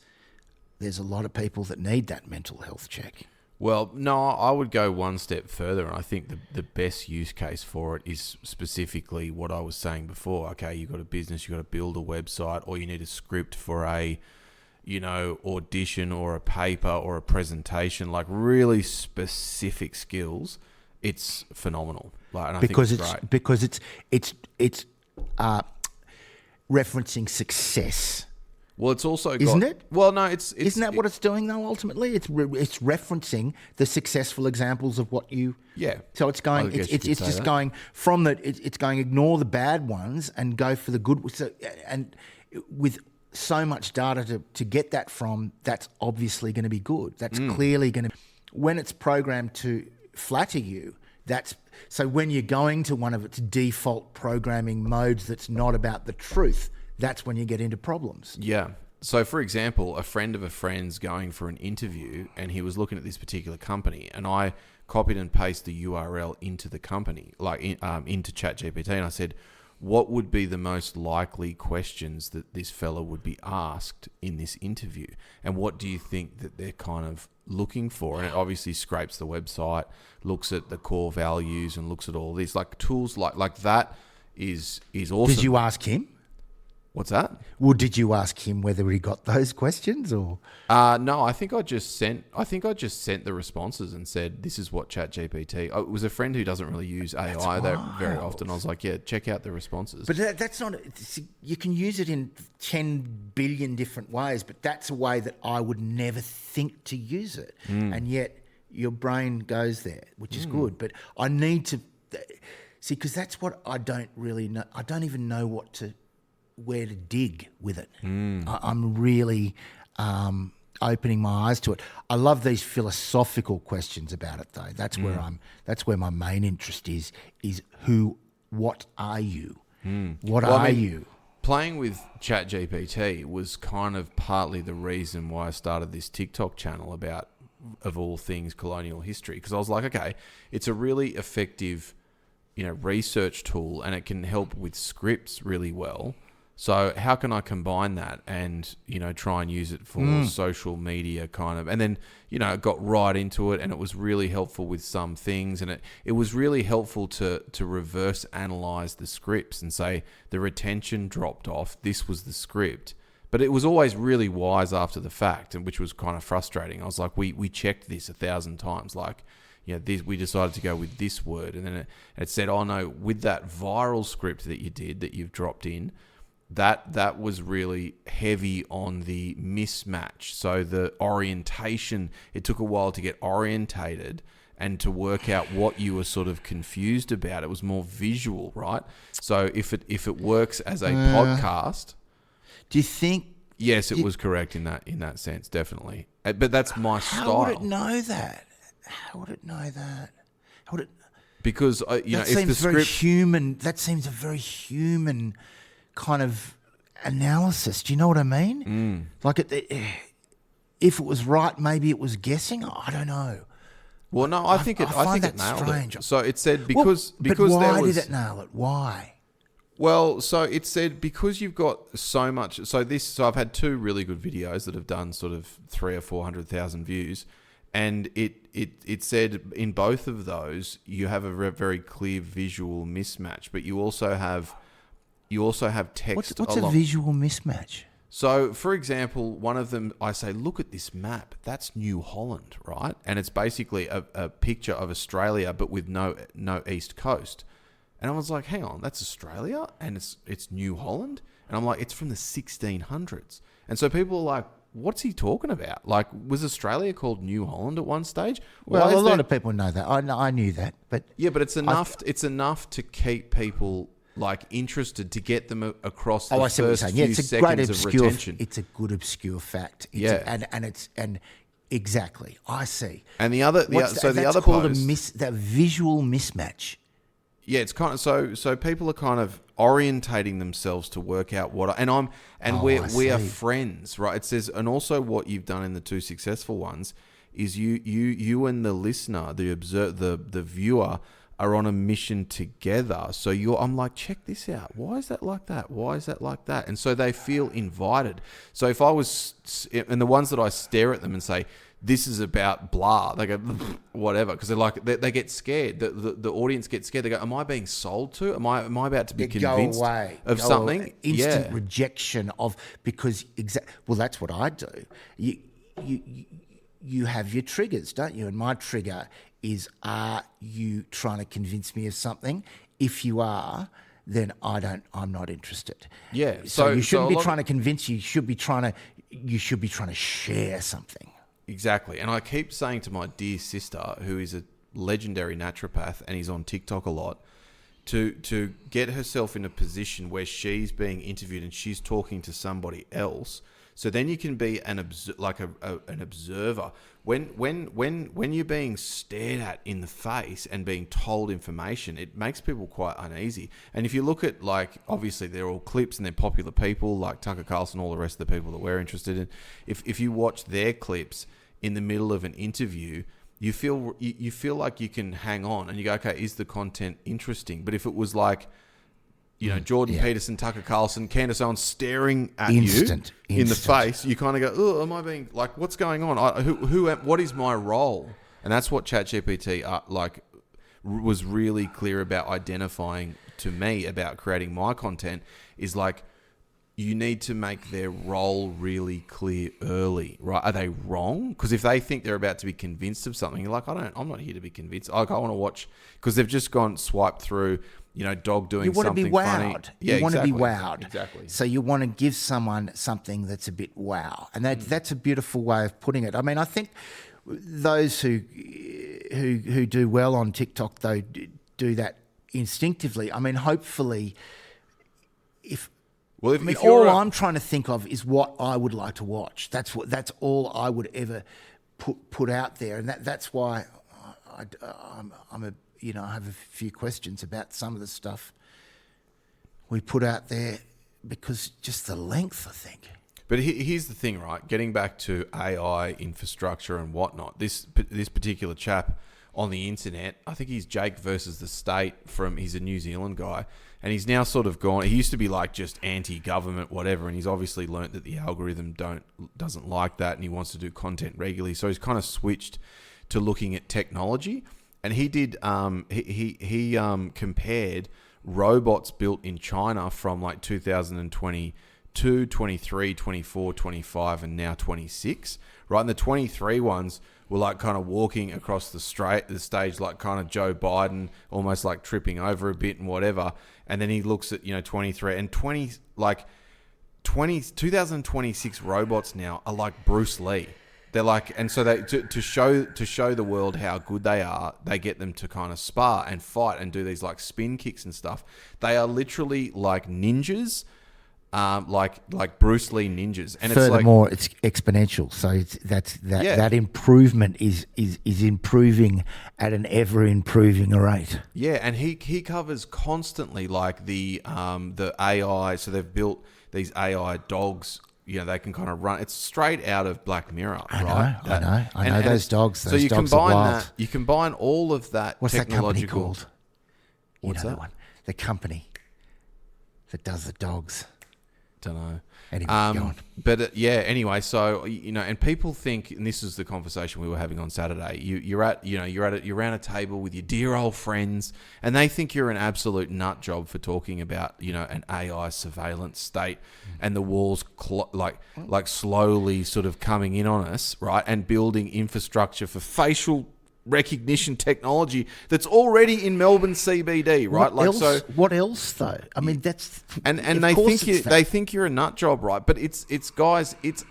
there's a lot of people that need that mental health check. Well, no, I would go one step further, and I think the best use case for it is specifically what I was saying before. Okay, you've got a business, you've got to build a website, or you need a script for a, audition or a paper or a presentation, like really specific skills. It's phenomenal. Like, and I think it's great. Because it's referencing success. Well, it's also isn't it? Well, no, it's isn't that what it's doing though? Ultimately, it's referencing the successful examples of what you. Yeah. So it's going. It's just going from the. It's going. Ignore the bad ones and go for the good. So, and with so much data to get that from, that's obviously going to be good. That's clearly going to. When it's programmed to flatter you, that's so. When you're going to one of its default programming modes that's not about the truth. That's when you get into problems. Yeah. So, for example, a friend of a friend's going for an interview and he was looking at this particular company, and I copied and pasted the URL into the company, into ChatGPT, and I said, what would be the most likely questions that this fella would be asked in this interview? And what do you think that they're kind of looking for? And it obviously scrapes the website, looks at the core values and looks at all these. Like tools like that is awesome. Did you ask him? What's that? Well, did you ask him whether he got those questions or? No, I think I just sent the responses and said, "This is what ChatGPT." It was a friend who doesn't really use AI very often. I was like, "Yeah, check out the responses." But that's not. You can use it in 10 billion different ways, but that's a way that I would never think to use it, and yet your brain goes there, which is good. But I need to see, because that's what I don't really know. I don't even know where to dig with it. I'm really opening my eyes to it. I love these philosophical questions about it, though. That's where my main interest is what are you? What are you? Playing with ChatGPT was kind of partly the reason why I started this TikTok channel about, of all things, colonial history, because I was like, okay, it's a really effective, research tool, and it can help with scripts really well. So how can I combine that and, try and use it for social media kind of, and then, it got right into it, and it was really helpful with some things, and it was really helpful to reverse analyze the scripts and say the retention dropped off. This was the script, but it was always really wise after the fact, and which was kind of frustrating. I was like, we checked this 1,000 times, like, we decided to go with this word, and then it said, oh no, with that viral script that you've dropped in, that was really heavy on the mismatch. So the orientation, it took a while to get orientated and to work out what you were sort of confused about. It was more visual, right? So if it works as a podcast, do you think? Yes, it was correct in that sense, definitely. But that's my style. How would it know that? How would it know that? How would it? Because that if seems the script, very human. That seems a very human kind of analysis. Do you know what I mean? Like, if it was right, maybe it was guessing. I don't know. Well, no, I think it nailed strange. It. So it said because but why did it nail it? Why? Well, so it said because you've got so much. So I've had 2 really good videos that have done sort of 300,000 or 400,000 views, and it said in both of those you have a very clear visual mismatch, but you also have text. What's a visual mismatch? So, for example, one of them, I say, look at this map. That's New Holland, right? And it's basically a picture of Australia, but with no east coast. And I was like, hang on, that's Australia, and it's New Holland. And I'm like, it's from the 1600s. And so people are like, what's he talking about? Like, was Australia called New Holland at one stage? Well, a lot of people know that. I knew that, but yeah, but it's enough. It's enough to keep people interested, to get them across the first few seconds of retention. It's a good obscure fact. And exactly, I see. And the other post, that visual mismatch. Yeah, it's kind of so people are kind of orientating themselves to work out we are friends, right? It says, and also what you've done in the 2 successful ones is you and the listener, the viewer, are on a mission together. So I'm like, check this out. Why is that like that? Why is that like that? And so they feel invited. So if I was, and the ones that I stare at them and say, this is about blah. They go, whatever, because they're like, they get scared. The audience gets scared. They go, am I being sold to? Am I about to be convinced of something? Away. Instant rejection of, because, well, that's what I do. You have your triggers, don't you? And my trigger is, are you trying to convince me of something? If you are, then I'm not interested. Yeah. So you shouldn't be trying to convince you. You should be trying to share something. Exactly. And I keep saying to my dear sister, who is a legendary naturopath and is on TikTok a lot, to get herself in a position where she's being interviewed and she's talking to somebody else. So then you can be an observer. When you're being stared at in the face and being told information, it makes people quite uneasy. And if you look at, like, obviously they're all clips and they're popular people like Tucker Carlson, all the rest of the people that we're interested in. If you watch their clips in the middle of an interview, you feel like you can hang on and you go, okay, is the content interesting? But if it was like, you know, Jordan Peterson, Tucker Carlson, Candace Owens staring at you in the face, you kind of go, oh, am I being, like, what's going on? What is my role? And that's what ChatGPT was really clear about identifying to me about creating my content, is like, you need to make their role really clear early, right? Are they wrong? Because if they think they're about to be convinced of something, you're like, I'm not here to be convinced. Like, I want to watch, because they've just swiped through, you know, dog doing something funny. You want to be wowed. Exactly. So you want to give someone something that's a bit wow. And that's a beautiful way of putting it. I mean, I think those who do well on TikTok, though, do that instinctively. I mean, hopefully, all I'm trying to think of is what I would like to watch. That's all I would ever put out there, and that's why I have a few questions about some of the stuff we put out there, because just the length, I think. But here's the thing, right? Getting back to AI infrastructure and whatnot, this particular chap on the internet, I think he's Jake versus the State he's a New Zealand guy, and he's now sort of gone, he used to be like just anti-government, whatever, and he's obviously learnt that the algorithm doesn't like that, and he wants to do content regularly, so he's kind of switched to looking at technology, and he did, he compared robots built in China from like 2022, 23, 24, 25, and now 26, right? And the 23 ones were like kind of walking across the stage like kind of Joe Biden, almost like tripping over a bit and whatever. And then he looks at, 23 and 2026 robots now are like Bruce Lee. They're like, and so they to show the world how good they are, they get them to kind of spar and fight and do these like spin kicks and stuff. They are literally like ninjas. Like Bruce Lee ninjas, and furthermore, it's exponential. So that improvement is improving at an ever improving rate. Yeah, and he covers constantly like the AI. So they've built these AI dogs. They can kind of run. It's straight out of Black Mirror, right? I know those dogs. Those you dogs combine are wild. that. You combine all of that. What's technological. That company called? What's that? The one. The company that does the dogs. Don't know. Anyway, go on. But anyway, so and people think, and this is the conversation we were having on Saturday. You're around a table with your dear old friends, and they think you're an absolute nut job for talking about an AI surveillance state, and the walls like slowly sort of coming in on us, right? And building infrastructure for facial recognition technology that's already in Melbourne CBD, right? What else though? I mean, that's and they think you're a nut job, right? But it's guys, it's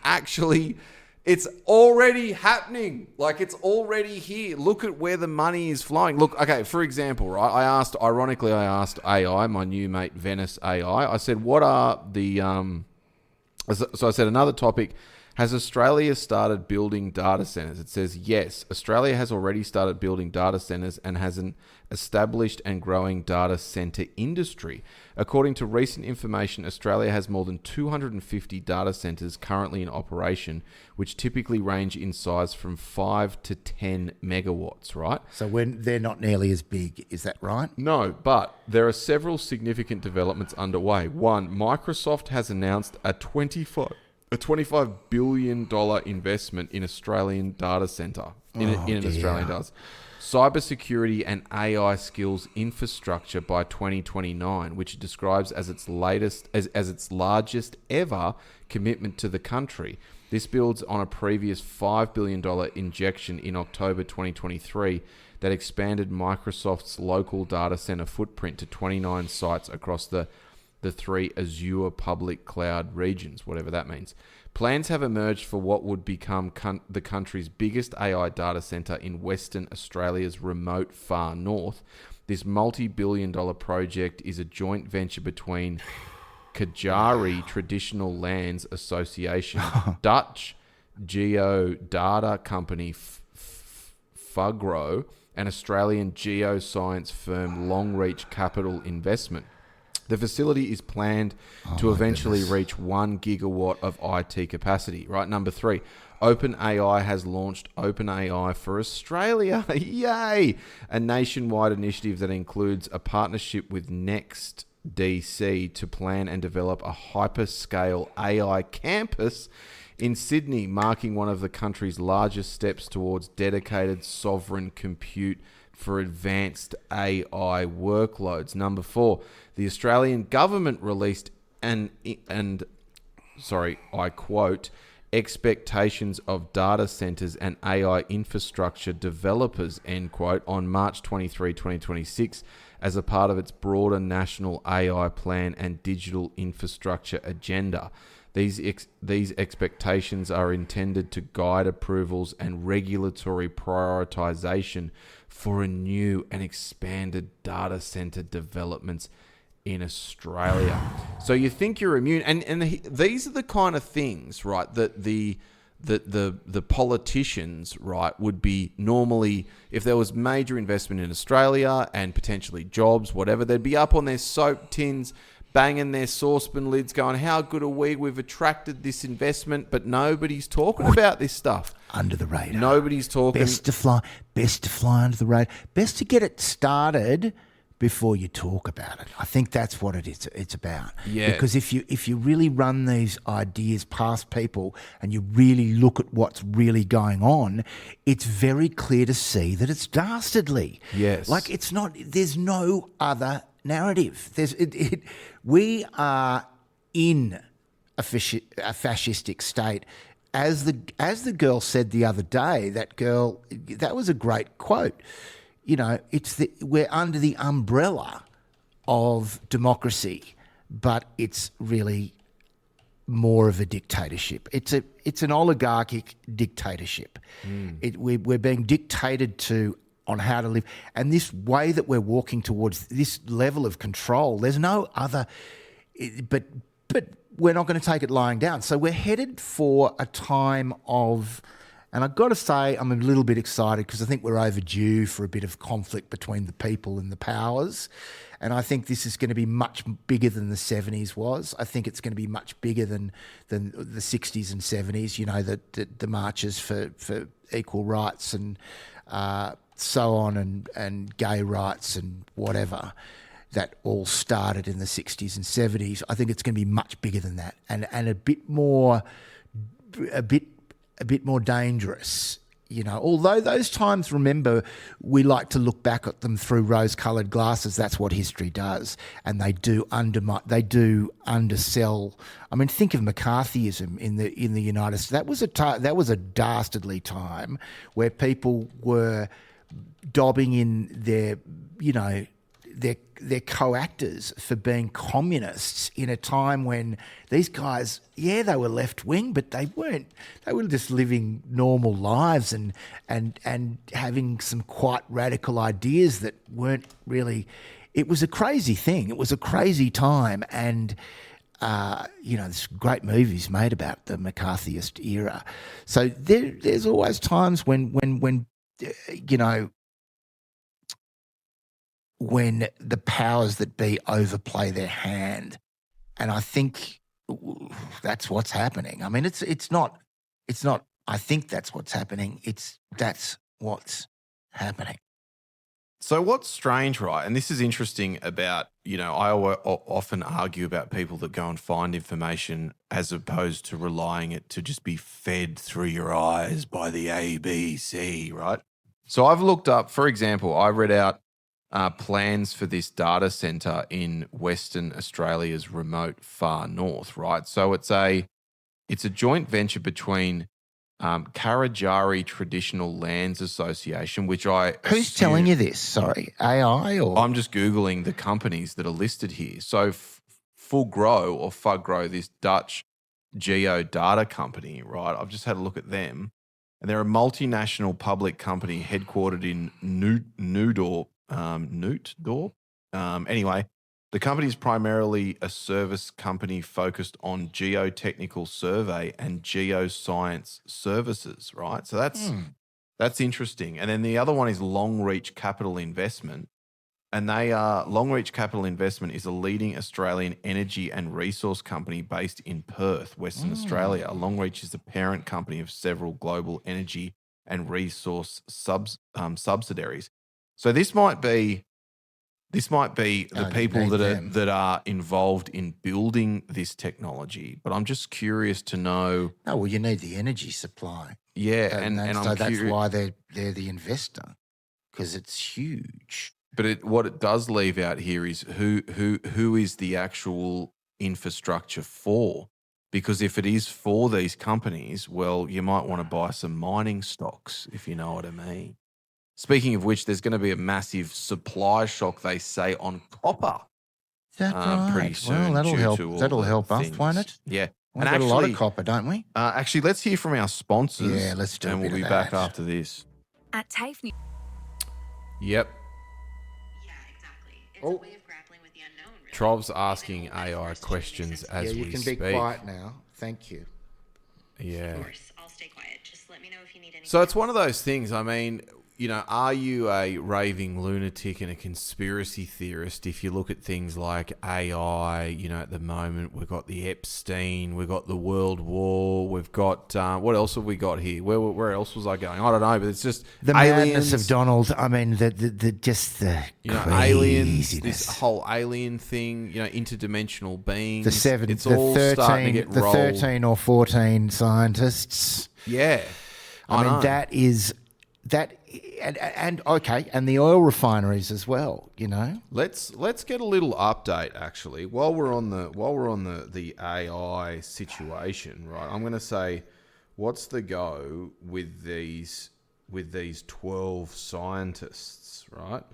already happening. Like, it's already here. Look at where the money is flowing. Look, okay, for example, right? I asked AI, my new mate Venice AI. I said, what are the so I said another topic. Has Australia started building data centers? It says, yes, Australia has already started building data centers and has an established and growing data center industry. According to recent information, Australia has more than 250 data centers currently in operation, which typically range in size from 5 to 10 megawatts, right? So when they're not nearly as big, is that right? No, but there are several significant developments underway. One, Microsoft has announced a 25 a $25 billion investment in Australian data centre, in an Australian data. Cybersecurity and AI skills infrastructure by 2029, which it describes as its largest ever commitment to the country. This builds on a previous $5 billion injection in October 2023 that expanded Microsoft's local data center footprint to 29 sites across the three Azure public cloud regions, whatever that means. Plans have emerged for what would become the country's biggest AI data center in Western Australia's remote far north. This multi-billion-dollar project is a joint venture between Kajari Traditional Lands Association, Dutch geodata company Fugro, and Australian geoscience firm Longreach Capital Investment. The facility is planned to eventually reach 1 gigawatt of IT capacity. Right, number 3. OpenAI has launched OpenAI for Australia. Yay! A nationwide initiative that includes a partnership with NextDC to plan and develop a hyperscale AI campus in Sydney, marking one of the country's largest steps towards dedicated sovereign compute for advanced AI workloads. Number 4, the Australian government released I quote, expectations of data centers and AI infrastructure developers, end quote, on March 23, 2026, as a part of its broader national AI plan and digital infrastructure agenda. These expectations are intended to guide approvals and regulatory prioritization for a new and expanded data center developments in Australia. So you think you're immune, and these are the kind of things, right, that the politicians, right, would be normally, if there was major investment in Australia and potentially jobs, whatever, they'd be up on their soap tins, banging their saucepan lids, going, how good are we? We've attracted this investment, but nobody's talking about this stuff. Under the radar. Nobody's talking. Best to fly under the radar. Best to get it started before you talk about it. I think that's what it's about. Yeah. Because if you really run these ideas past people and you really look at what's really going on, it's very clear to see that it's dastardly. Yes. Like, it's not. There's no other narrative. We are in a fascistic state. As the girl said the other day, that was a great quote. You know, we're under the umbrella of democracy, but it's really more of a dictatorship. It's an oligarchic dictatorship. We're being dictated to on how to live, and this way that we're walking towards this level of control, there's no other. But we're not going to take it lying down. So we're headed for a time of. And I've got to say, I'm a little bit excited because I think we're overdue for a bit of conflict between the people and the powers. And I think this is going to be much bigger than the 70s was. I think it's going to be much bigger than the 60s and 70s, you know, the marches for equal rights and so on, and gay rights and whatever that all started in the 60s and 70s. I think it's going to be much bigger than that and a bit more dangerous, you know. Although those times, remember, we like to look back at them through rose-coloured glasses. That's what history does, and they do undersell. I mean, think of McCarthyism in the United States. That was a dastardly time where people were dobbing in their co-actors for being communists in a time when these guys, they were left-wing, but they weren't. They were just living normal lives and having some quite radical ideas that weren't really. It was a crazy thing. It was a crazy time, and there's great movies made about the McCarthyist era. So there's always times when the powers that be overplay their hand. And I think that's what's happening. I mean, it's not, I think that's what's happening. That's what's happening. So what's strange, right? And this is interesting about, I often argue about people that go and find information as opposed to relying it to just be fed through your eyes by the ABC, right? So I've looked up, for example, I read out plans for this data center in Western Australia's remote far north, right? So it's a joint venture between Karajari Traditional Lands Association, which Who's telling you this? Sorry, AI or? I'm just Googling the companies that are listed here. So Fugro, this Dutch geo data company, right? I've just had a look at them. And they're a multinational public company headquartered in Nootdorp. Anyway, the company is primarily a service company focused on geotechnical survey and geoscience services, right? So that's interesting. And then the other one is Longreach Capital Investment. And Longreach Capital Investment is a leading Australian energy and resource company based in Perth, Western Australia. Longreach is the parent company of several global energy and resource subsidiaries. So this might be the people that are involved in building this technology. But I'm just curious to know. No, well, you need the energy supply. Yeah, and so that's why they're the investor, because it's huge. But what it does leave out here is who is the actual infrastructure for? Because if it is for these companies, well, you might want to buy some mining stocks, if you know what I mean. Speaking of which, there's going to be a massive supply shock, they say, on copper. Is that right? Pretty soon. Well, that'll help us, won't it? Yeah. We've got a lot of copper, don't we? Actually, let's hear from our sponsors. Yeah, let's do it. And we'll be back after this. At TAFE News. Yep. Yeah, exactly. It's a way of grappling with the unknown. Really. Trov's asking AI questions as we speak. Yeah, you can be quiet now. Thank you. Yeah. Of course, I'll stay quiet. Just let me know if you need anything. So it's one of those things. I mean, are you a raving lunatic and a conspiracy theorist if you look at things like AI? At the moment, we've got the Epstein, we've got the World War, we've got, what else have we got here? Where else was I going? I don't know, but it's just the aliens. Madness of Donald. I mean, the aliens, this whole alien thing, interdimensional beings. It's all starting to get rolled. 13 or 14 scientists. Yeah. I mean, that is... And the oil refineries as well, Let's get a little update actually. While we're on the AI situation, right? I'm going to say, what's the go with these 12 scientists, right?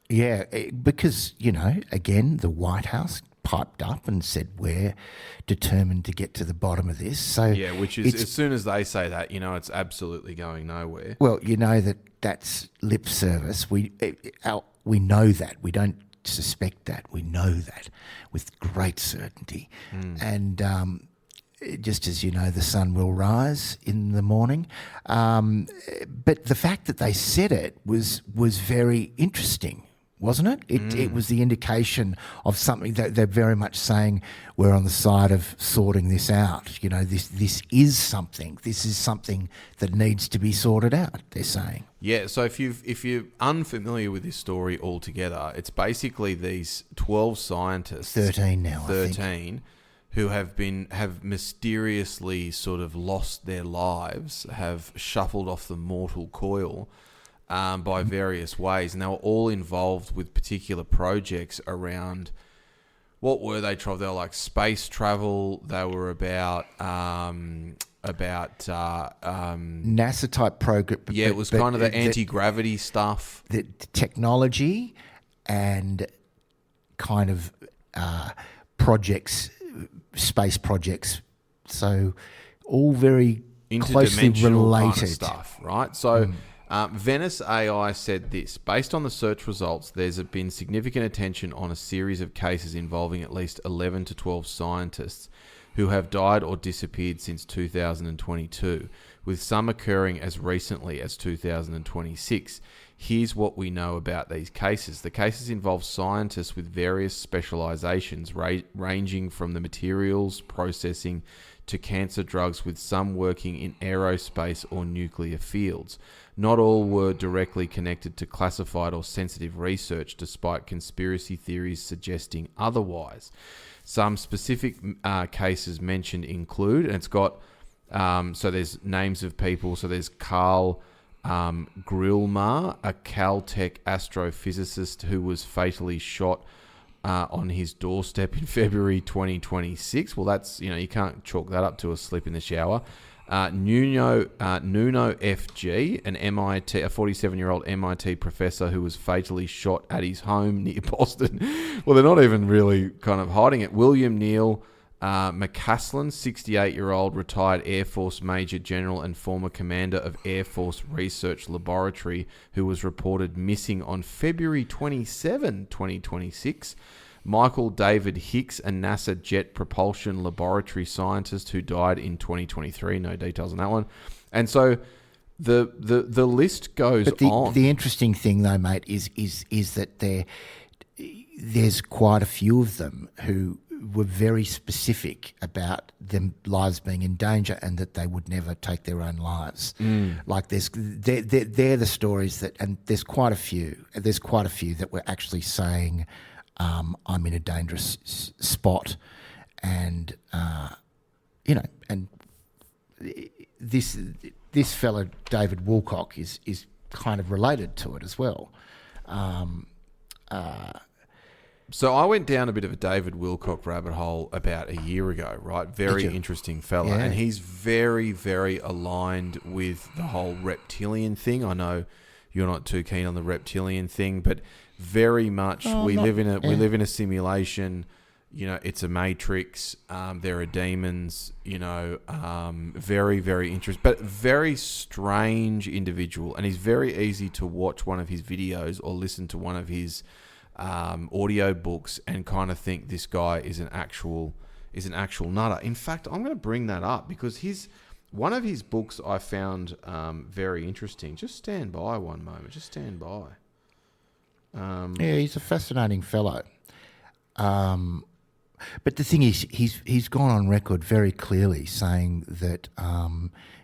Yeah, because again, the White House piped up and said we're determined to get to the bottom of this. So yeah, which is as soon as they say that, it's absolutely going nowhere. Well, that's lip service. We know that. We don't suspect that. We know that with great certainty. And just as the sun will rise in the morning. But the fact that they said it was very interesting. Wasn't it? It was the indication of something that they're very much saying we're on the side of sorting this out. This is something. This is something that needs to be sorted out, they're saying. Yeah, so if you're unfamiliar with this story altogether, it's basically these 12 scientists, 13 now, 13, who have mysteriously sort of lost their lives, have shuffled off the mortal coil. By various ways, and they were all involved with particular projects around, what were they, Trov? They were like space travel. They were about NASA type program. Yeah, it was kind of the anti-gravity stuff. The technology and kind of projects, space projects. So all very closely related kind of stuff, right? So. Venice AI said this: based on the search results, there's been significant attention on a series of cases involving at least 11 to 12 scientists who have died or disappeared since 2022, with some occurring as recently as 2026. Here's what we know about these cases. The cases involve scientists with various specializations, ranging from the materials processing to cancer drugs, with some working in aerospace or nuclear fields. Not all were directly connected to classified or sensitive research, despite conspiracy theories suggesting otherwise. Some specific cases mentioned include, and it's got, so there's names of people. So there's Carl Grillmar, a Caltech astrophysicist who was fatally shot on his doorstep in February 2026. Well, that's, you can't chalk that up to a slip in the shower. Nuno FG, an MIT, a 47-year-old MIT professor who was fatally shot at his home near Boston. Well, they're not even really kind of hiding it. William Neal McCaslin, 68-year-old retired Air Force Major General and former commander of Air Force Research Laboratory, who was reported missing on February 27, 2026. Michael David Hicks, a NASA Jet Propulsion Laboratory scientist who died in 2023. No details on that one. And so the list goes on. The interesting thing, though, mate, is that there's quite a few of them who were very specific about their lives being in danger and that they would never take their own lives. Like they're the stories that, and there's quite a few. There's quite a few that were actually saying, I'm in a dangerous spot, and and this fellow David Woolcock is kind of related to it as well. So I went down a bit of a David Wilcock rabbit hole about a year ago, right? Very interesting fella. Yeah. And he's very, very aligned with the whole reptilian thing. I know you're not too keen on the reptilian thing, but very much we live in a simulation. It's a matrix. There are demons. Very, very interesting, but very strange individual. And he's very easy to watch one of his videos or listen to one of his audio books and kind of think this guy is an actual nutter. In fact, I'm going to bring that up because one of his books I found very interesting. Just stand by one moment. Just stand by. Yeah, he's a fascinating fellow. But the thing is, he's gone on record very clearly saying that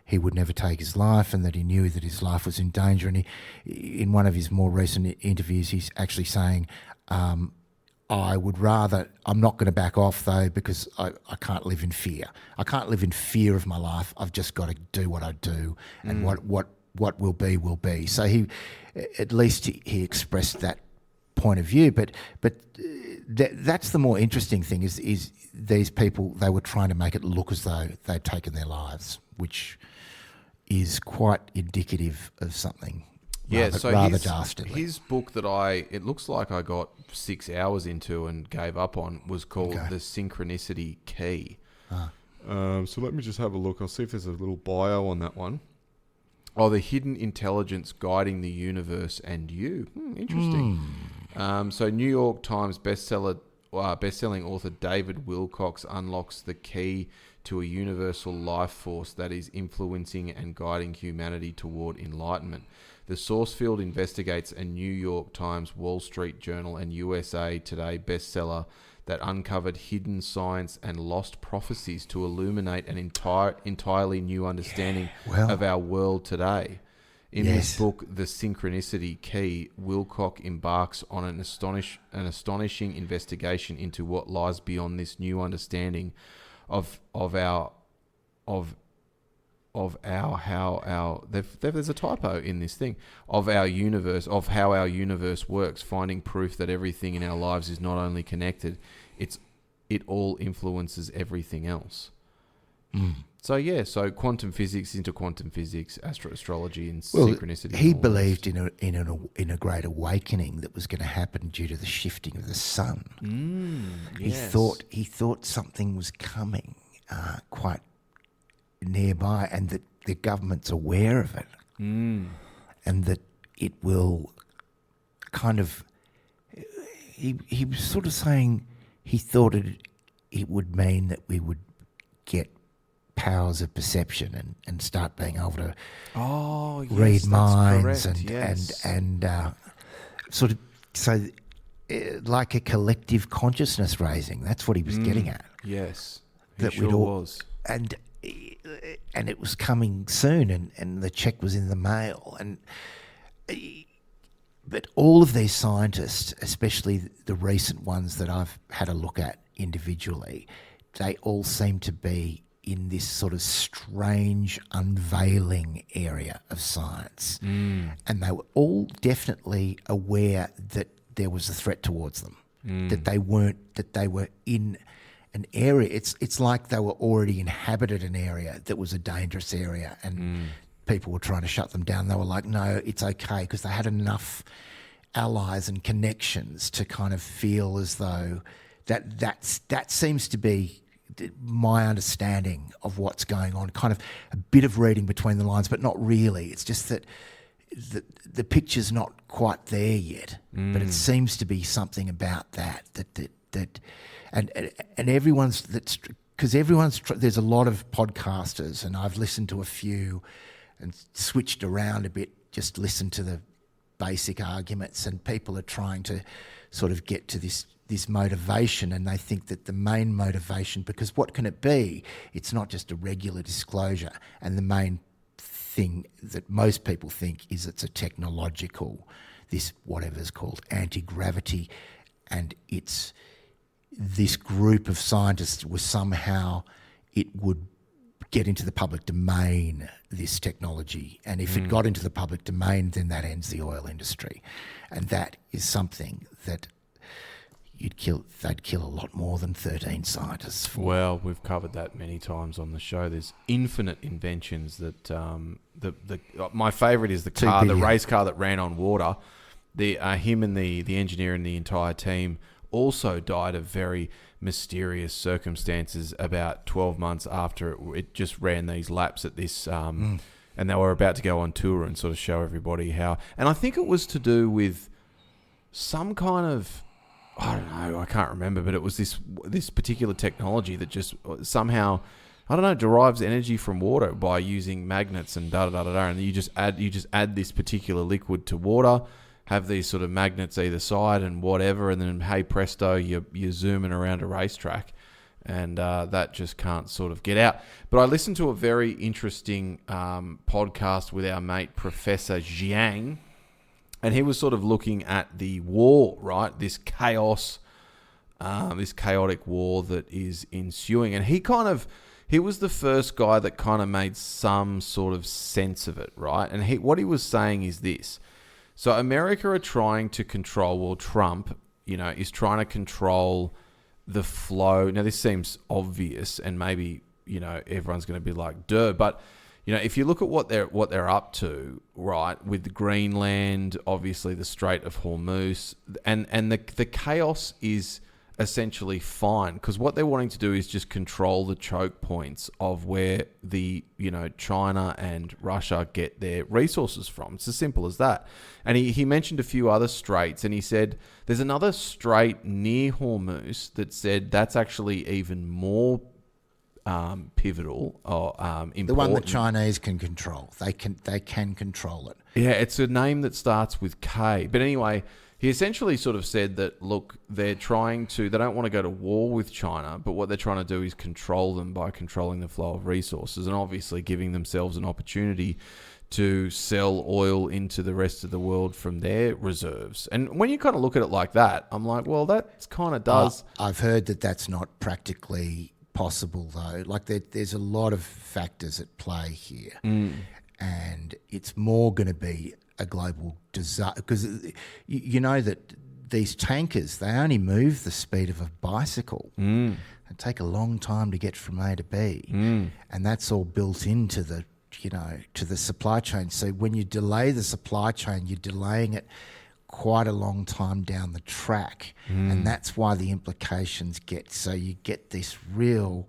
he would never take his life and that he knew that his life was in danger. And in one of his more recent interviews, he's actually saying, I'm not going to back off, though, because I can't live in fear. I can't live in fear of my life. I've just got to do what I do, and what will be, will be. So he expressed that point of view. But that's the more interesting thing is these people, they were trying to make it look as though they'd taken their lives, which is quite indicative of something rather dastardly. His book that it looks like I got 6 hours into and gave up on was called The Synchronicity Key. So let me just have a look. I'll see if there's a little bio on that one. Oh, the hidden intelligence guiding the universe and you. Interesting. So New York Times bestselling author David Wilcox unlocks the key to a universal life force that is influencing and guiding humanity toward enlightenment. The source field investigates a New York Times, Wall Street Journal, and USA Today bestseller that uncovered hidden science and lost prophecies to illuminate an entirely new understanding of our world today. In this book, The Synchronicity Key, Wilcock embarks on an astonishing investigation into what lies beyond this new understanding there's a typo in this thing, of our universe, of how our universe works, finding proof that everything in our lives is not only connected, it all influences everything else. So quantum physics into quantum physics, astrology, and synchronicity. He believed in a great awakening that was going to happen due to the shifting of the sun. He thought something was coming quite nearby, and that the government's aware of it, and that it will kind of. He was sort of saying he thought it would mean that we would get powers of perception and start being able to read minds and sort of like a collective consciousness raising. That's what he was getting at. Yes, that he sure was. And and it was coming soon, and the check was in the mail. But all of these scientists, especially the recent ones that I've had a look at individually, they all seem to be in this sort of strange unveiling area of science. And they were all definitely aware that there was a threat towards them, that they were in an area. It's like they were already inhabited an area that was a dangerous area, and people were trying to shut them down. They were like, no, it's okay, because they had enough allies and connections to kind of feel as though that seems to be my understanding of what's going on, kind of a bit of reading between the lines, but not really. It's just that the picture's not quite there yet, but it seems to be something about that and everyone's, because there's a lot of podcasters, and I've listened to a few and switched around a bit, just listened to the basic arguments, and people are trying to sort of get to this motivation, and they think that the main motivation, because what can it be? It's not just a regular disclosure, and the main thing that most people think is it's a technological, this whatever's called anti-gravity, and it's this group of scientists was somehow it would get into the public domain, this technology, and if it got into the public domain, then that ends the oil industry, and that is something that they'd kill a lot more than 13 scientists for. Well, we've covered that many times on the show. There's infinite inventions that my favourite is the car, the race car that ran on water. Him and the engineer and the entire team also died of very mysterious circumstances about 12 months after it just ran these laps at this, and they were about to go on tour and sort of show everybody how. And I think it was to do with some kind of, I don't know, I can't remember, but it was this particular technology that just somehow, I don't know, derives energy from water by using magnets and and you just add this particular liquid to water, have these sort of magnets either side and whatever, and then hey presto, you're zooming around a racetrack, and that just can't sort of get out. But I listened to a very interesting podcast with our mate Professor Zhang, and he was sort of looking at the war, right? This chaos, this chaotic war that is ensuing. And he was the first guy that kind of made some sort of sense of it, right? And what he was saying is this. So America are trying to control, well, Trump, is trying to control the flow. Now, this seems obvious, and maybe, everyone's going to be like, duh, but if you look at what they're up to, right, with Greenland, obviously the Strait of Hormuz, and the chaos is essentially fine, because what they're wanting to do is just control the choke points of where the China and Russia get their resources from. It's as simple as that. And he mentioned a few other straits, and he said there's another strait near Hormuz that said that's actually even more pivotal or important. The one that Chinese can control. They can control it. Yeah, it's a name that starts with K. But anyway, he essentially sort of said that, look, they don't want to go to war with China, but what they're trying to do is control them by controlling the flow of resources, and obviously giving themselves an opportunity to sell oil into the rest of the world from their reserves. And when you kind of look at it like that, I'm like, well, that kind of does. I've heard that that's not practically possible, though. Like there's a lot of factors at play here, and it's more going to be a global disaster, because you know that these tankers, they only move the speed of a bicycle. It take a long time to get from A to B, and that's all built into the to the supply chain. So when you delay the supply chain, you're delaying it quite a long time down the track, and that's why the implications get, so you get this real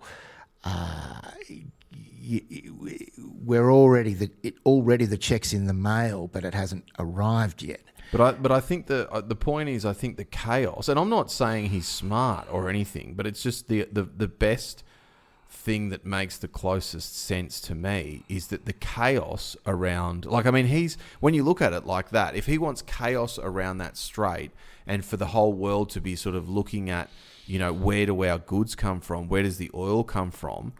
already the check's in the mail, but it hasn't arrived yet. But I think the point is, I think the chaos, and I'm not saying he's smart or anything, but it's just the best thing that makes the closest sense to me is that the chaos around, when you look at it like that, if he wants chaos around that strait, and for the whole world to be sort of looking at, where do our goods come from, where does the oil come from,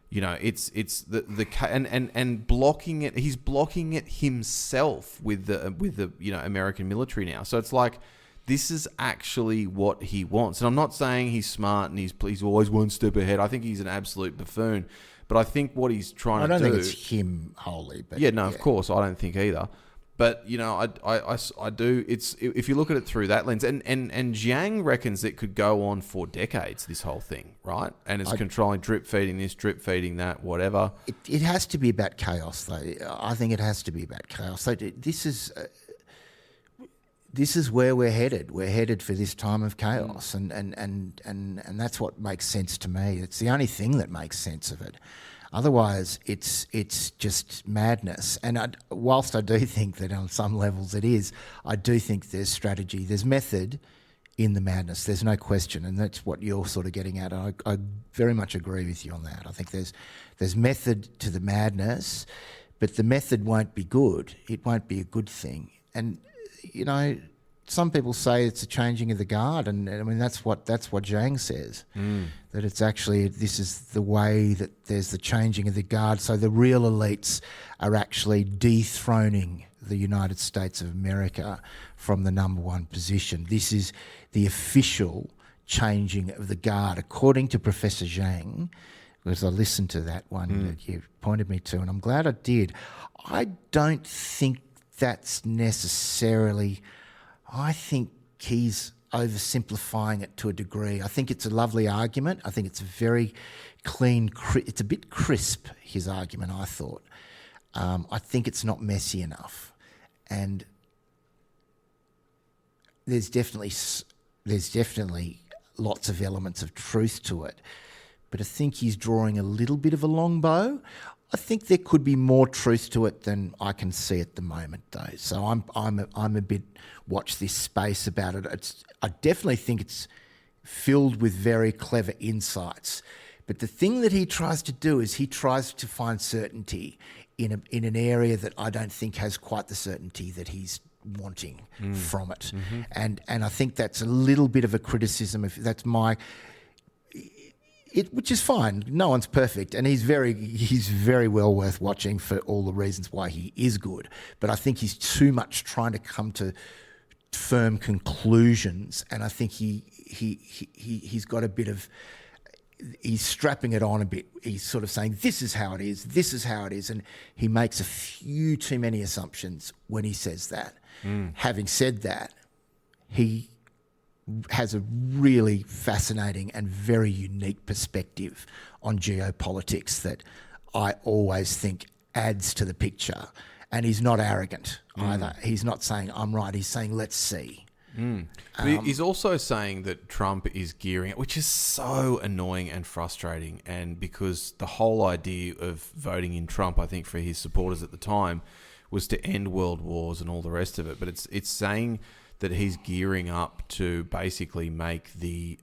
You know, it's and blocking it. He's blocking it himself with the American military now. So it's like, this is actually what he wants. And I'm not saying he's smart and he's always one step ahead. I think he's an absolute buffoon. But I think what he's trying to do... I don't think it's him wholly. But of course. I don't think either. But, you know, I do... If you look at it through that lens... And Zhang reckons it could go on for decades, this whole thing, right? And it's controlling, drip-feeding this, drip-feeding that, whatever. It has to be about chaos, though. I think it has to be about chaos. So this is where we're headed. We're headed for this time of chaos, and that's what makes sense to me. It's the only thing that makes sense of it. Otherwise, it's just madness. And whilst I do think that on some levels it is, I do think there's strategy, there's method in the madness. There's no question, and that's what you're sort of getting at. I very much agree with you on that. I think there's method to the madness, but the method won't be good. It won't be a good thing. And you know, some people say it's a changing of the guard, and I mean that's what Zhang says. That it's actually, this is the way that there's the changing of the guard. So the real elites are actually dethroning the United States of America from the number one position. This is the official changing of the guard, according to Professor Zhang. Because I listened to that one that you pointed me to, and I'm glad I did. I don't think that's necessarily... I think he's oversimplifying it to a degree. I think it's a lovely argument. I think it's a very clean... It's a bit crisp, his argument, I thought. I think it's not messy enough. And there's definitely lots of elements of truth to it. But I think he's drawing a little bit of a long bow. I think there could be more truth to it than I can see at the moment, though. So I'm a bit watch this space about it. I definitely think it's filled with very clever insights. But the thing that he tries to do is he tries to find certainty in an area that I don't think has quite the certainty that he's wanting from it. And I think that's a little bit of a criticism. That's my... which is fine. No one's perfect, and he's very well worth watching for all the reasons why he is good. But I think he's too much trying to come to firm conclusions, and I think he's got a bit of... He's strapping it on a bit. He's sort of saying, this is how it is, this is how it is, and he makes a few too many assumptions when he says that. Having said that, he has a really fascinating and very unique perspective on geopolitics that I always think adds to the picture. And he's not arrogant either. He's not saying, I'm right. He's saying, let's see. But he's also saying that Trump is gearing it, which is so annoying and frustrating. And because the whole idea of voting in Trump, I think, for his supporters at the time was to end world wars and all the rest of it. But it's saying that he's gearing up to basically make the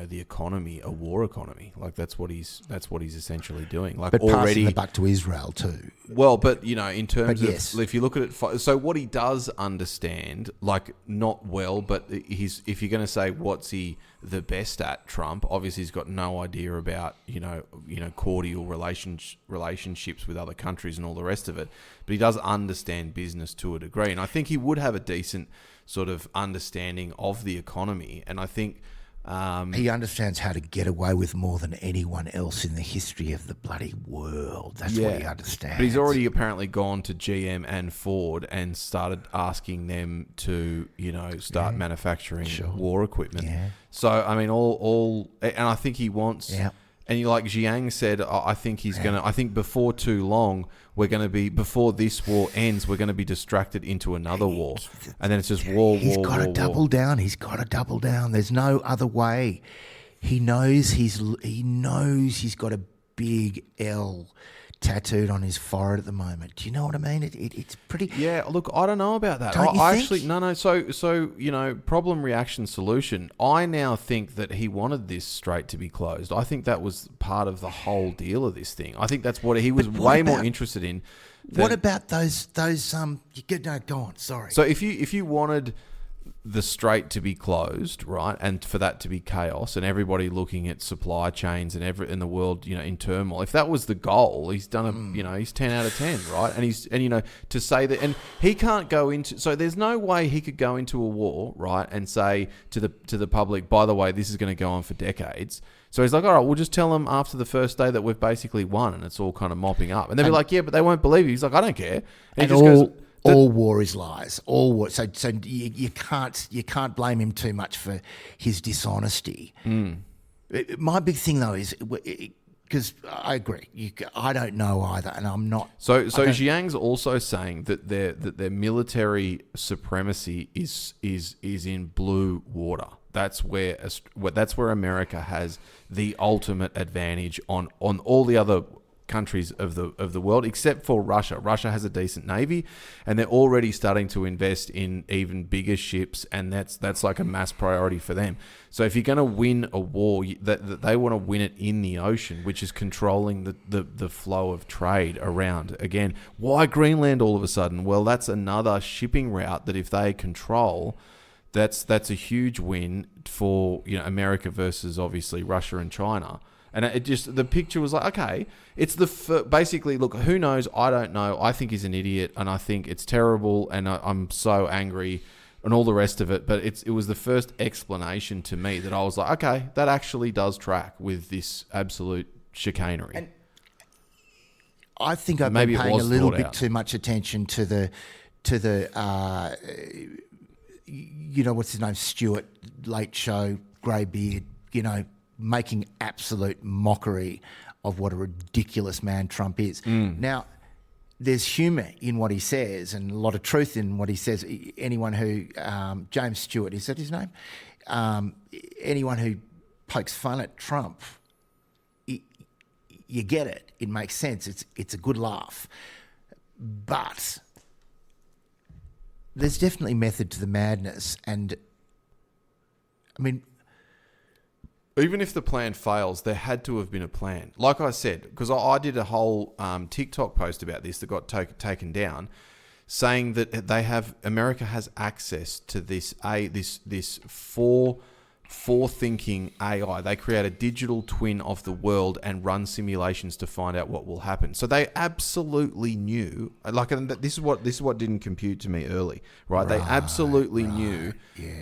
the economy a war economy. Like that's what he's essentially doing. Like, but already passing the buck to Israel too. Well, but in terms of, yes. If you look at it, so what he does understand, like not well, but if you're going to say what's he the best at, Trump, obviously he's got no idea about cordial relationships with other countries and all the rest of it. But he does understand business to a degree, and I think he would have a decent sort of understanding of the economy. And I think he understands how to get away with more than anyone else in the history of the bloody world. That's what he understands. But he's already apparently gone to GM and Ford and started asking them to, start manufacturing war equipment. Yeah. So, I mean, and I think he wants... Yeah. And like Zhang said, I think he's going to... I think before too long, before this war ends, we're going to be distracted into another war. And then it's just war. He's got to double down. He's got to double down. There's no other way. He knows he's got a big L tattooed on his forehead at the moment. Do you know what I mean? It's pretty... Yeah, look, I don't know about that. Don't you think? Actually, no. So, problem, reaction, solution. I now think that he wanted this strait to be closed. I think that was part of the whole deal of this thing. I think that's what he was more interested in. What about those go on, sorry. So if you wanted the strait to be closed, right, and for that to be chaos, and everybody looking at supply chains and in the world, in turmoil. If that was the goal, he's done he's 10 out of 10, right? And to say that, and he can't go into. So there's no way he could go into a war, right, and say to the public, by the way, this is going to go on for decades. So he's like, all right, we'll just tell them after the first day that we've basically won, and it's all kind of mopping up. And they'll be like, yeah, but they won't believe you. He's like, I don't care. And he just goes. All war is lies. All war. So you can't blame him too much for his dishonesty. My big thing though is because I agree. I don't know either, and I'm not. So Zhang's also saying that their military supremacy is in blue water. That's where America has the ultimate advantage on all the other countries of the world, except for Russia. Russia has a decent navy, and they're already starting to invest in even bigger ships, and that's like a mass priority for them. So if you're going to win a war, that they want to win it in the ocean, which is controlling the flow of trade around. Again, why Greenland all of a sudden? Well, that's another shipping route that if they control, that's a huge win for America versus obviously Russia and China. And the picture was like, okay, it's basically, look, who knows? I don't know. I think he's an idiot, and I think it's terrible, and I'm so angry, and all the rest of it. But it was the first explanation to me that I was like, okay, that actually does track with this absolute chicanery. And I think I've been paying a little bit too much attention to the what's his name, Stewart, Late Show, greybeard, making absolute mockery of what a ridiculous man Trump is. Now, there's humour in what he says and a lot of truth in what he says. Anyone who, James Stewart, is that his name? Anyone who pokes fun at Trump, you get it. It makes sense. It's a good laugh. But there's definitely method to the madness. And, I mean, even if the plan fails, there had to have been a plan. Like I said, because I did a whole TikTok post about this that got taken down, saying that America has access to this forethinking AI. They create a digital twin of the world and run simulations to find out what will happen. So they absolutely knew. Like, and this is what didn't compute to me early, right? They absolutely knew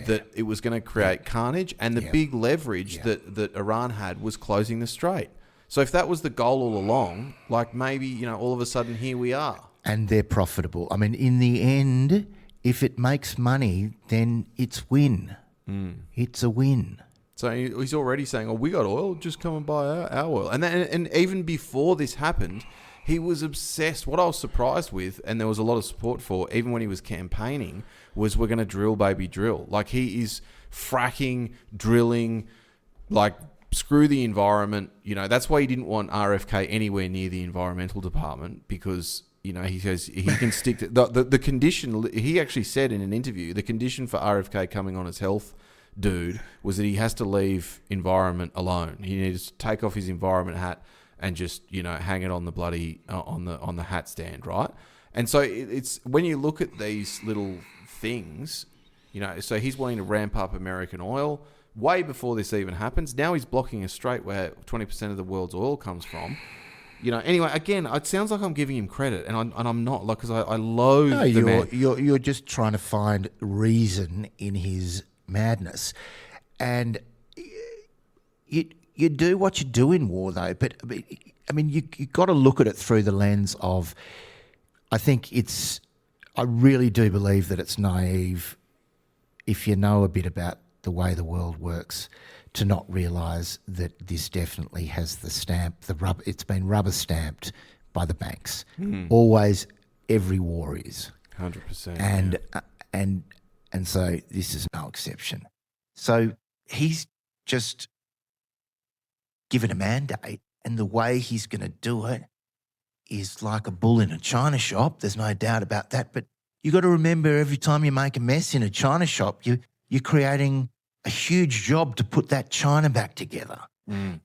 that it was going to create carnage, and the big leverage that Iran had was closing the strait. So if that was the goal all along, like maybe all of a sudden here we are. And they're profitable. I mean, in the end, if it makes money, then it's win. It's a win. So he's already saying, "Oh, we got oil. Just come and buy our oil." And even before this happened, he was obsessed. What I was surprised with, and there was a lot of support for, even when he was campaigning, was we're going to drill, baby, drill. Like he is fracking, drilling, like screw the environment. That's why he didn't want RFK anywhere near the environmental department because. He says he can stick to the condition. He actually said in an interview, the condition for RFK coming on as health dude was that he has to leave environment alone. He needs to take off his environment hat and just hang it on the bloody on the hat stand, right? And so it's when you look at these little things, so he's wanting to ramp up American oil way before this even happens. Now he's blocking a strait where 20% of the world's oil comes from. Anyway, again, it sounds like I'm giving him credit, and I'm not, like, because I loathe the man. You're just trying to find reason in his madness, and you do what you do in war, though. But I mean, you got to look at it through the lens of. I really do believe that it's naive, if you know a bit about the way the world works, to not realise that this definitely has the stamp, it's been rubber stamped by the banks. Always, every war is 100%. And so this is no exception. So he's just given a mandate, and the way he's going to do it is like a bull in a china shop. There's no doubt about that. But you got to remember, every time you make a mess in a china shop, you're creating a huge job to put that china back together. The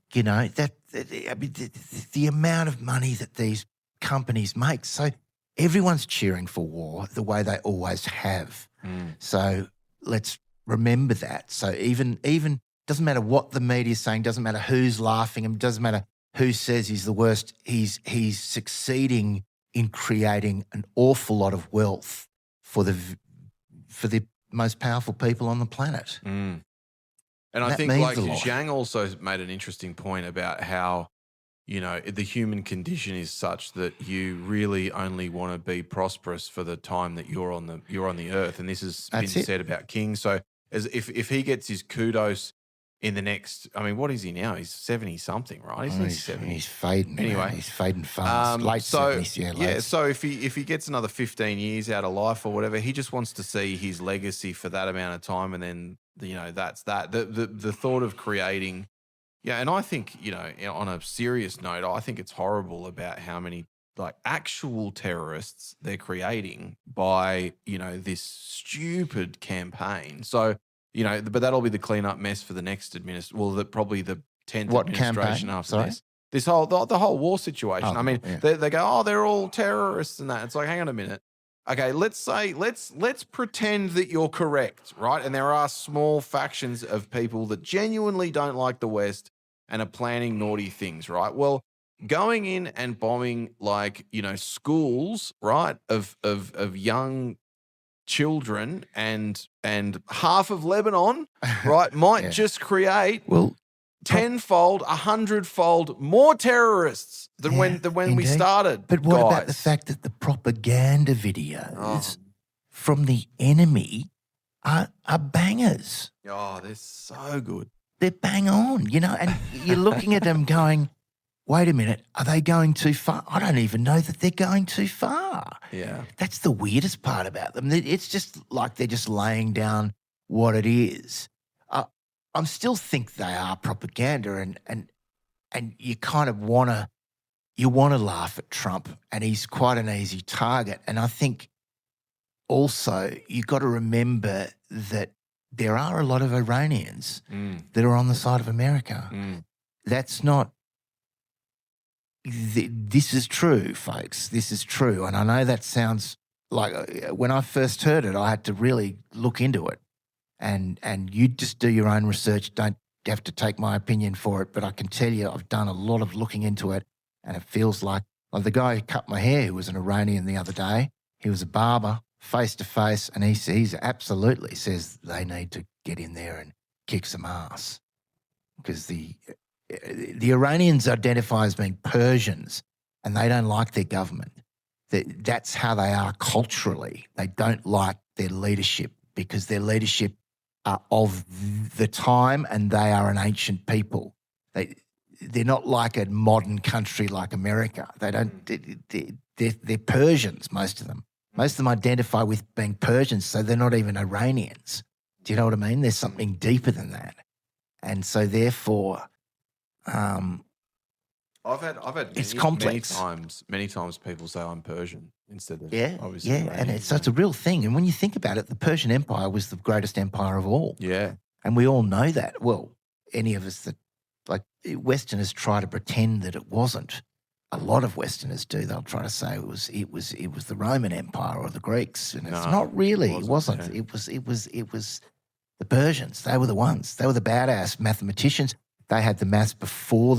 amount of money that these companies make. So everyone's cheering for war the way they always have. So let's remember that. So even doesn't matter what the media is saying, doesn't matter who's laughing, and doesn't matter who says he's the worst. He's succeeding in creating an awful lot of wealth for the most powerful people on the planet. And I That think means like a lot. Zhang also made an interesting point about how, you know, the human condition is such that you really only want to be prosperous for the time that you're on the earth, and this has That's been it. said about King. So as if he gets his kudos in the next, I mean, what is he now? He's 70 something, right? Isn't he 70? He's fading. Anyway. Man. He's fading fast. Late 70s, yeah. Late. So if he gets another 15 years out of life or whatever, he just wants to see his legacy for that amount of time, and then, you know, that's that. The thought of creating, yeah, and I think, you know, on a serious note, I think it's horrible about how many like actual terrorists they're creating by, you know, this stupid campaign. So, you know, but that'll be the cleanup mess for the next probably the 10th What administration campaign? after Sorry? this. This whole the whole war situation. Oh, I mean, yeah. they go, oh, they're all terrorists and that. It's like, hang on a minute. Okay, let's pretend that you're correct, right? And there are small factions of people that genuinely don't like the West and are planning naughty things, right? Well, going in and bombing, like, you know, schools, right, of young children and half of Lebanon, right, might Yeah. just create Well, tenfold, 100-fold more terrorists than Yeah, when we indeed. started. but what about the guys. fact that the propaganda videos Oh. from the enemy are bangers? Oh, they're so good. They're bang on, you know, and you're looking at them going, wait a minute, are they going too far? I don't even know that they're going too far. Yeah. That's the weirdest part about them. It's just like they're just laying down what it is. I still think they are propaganda, and you kind of want to laugh at Trump, and he's quite an easy target. And I think also you've got to remember that there are a lot of Iranians that are on the side of America. That's not. This is true, folks. This is true. And I know that sounds like when I first heard it, I had to really look into it. And you just do your own research. Don't have to take my opinion for it. But I can tell you I've done a lot of looking into it, and it feels like the guy who cut my hair, who was an Iranian the other day, he was a barber, face to face, and he's absolutely says they need to get in there and kick some ass, because the Iranians identify as being Persians, and they don't like their government. That's how they are culturally. They don't like their leadership because their leadership are of the time, and they are an ancient people. They're not like a modern country like America. They don't. They're Persians, most of them. Most of them identify with being Persians, so they're not even Iranians. Do you know what I mean? There's something deeper than that, and so therefore. I've had It's many, complex. many times people say I'm Persian instead of obviously yeah, Iranian. and so it's a real thing. And when you think about it, the Persian Empire was the greatest empire of all. Yeah. And we all know that. Well, any of us that, like, Westerners try to pretend that it wasn't. A lot of Westerners do. They'll try to say it was the Roman Empire or the Greeks, and it's not really. It wasn't. Yeah. It was the Persians. They were the ones. They were the badass mathematicians. They had the maths before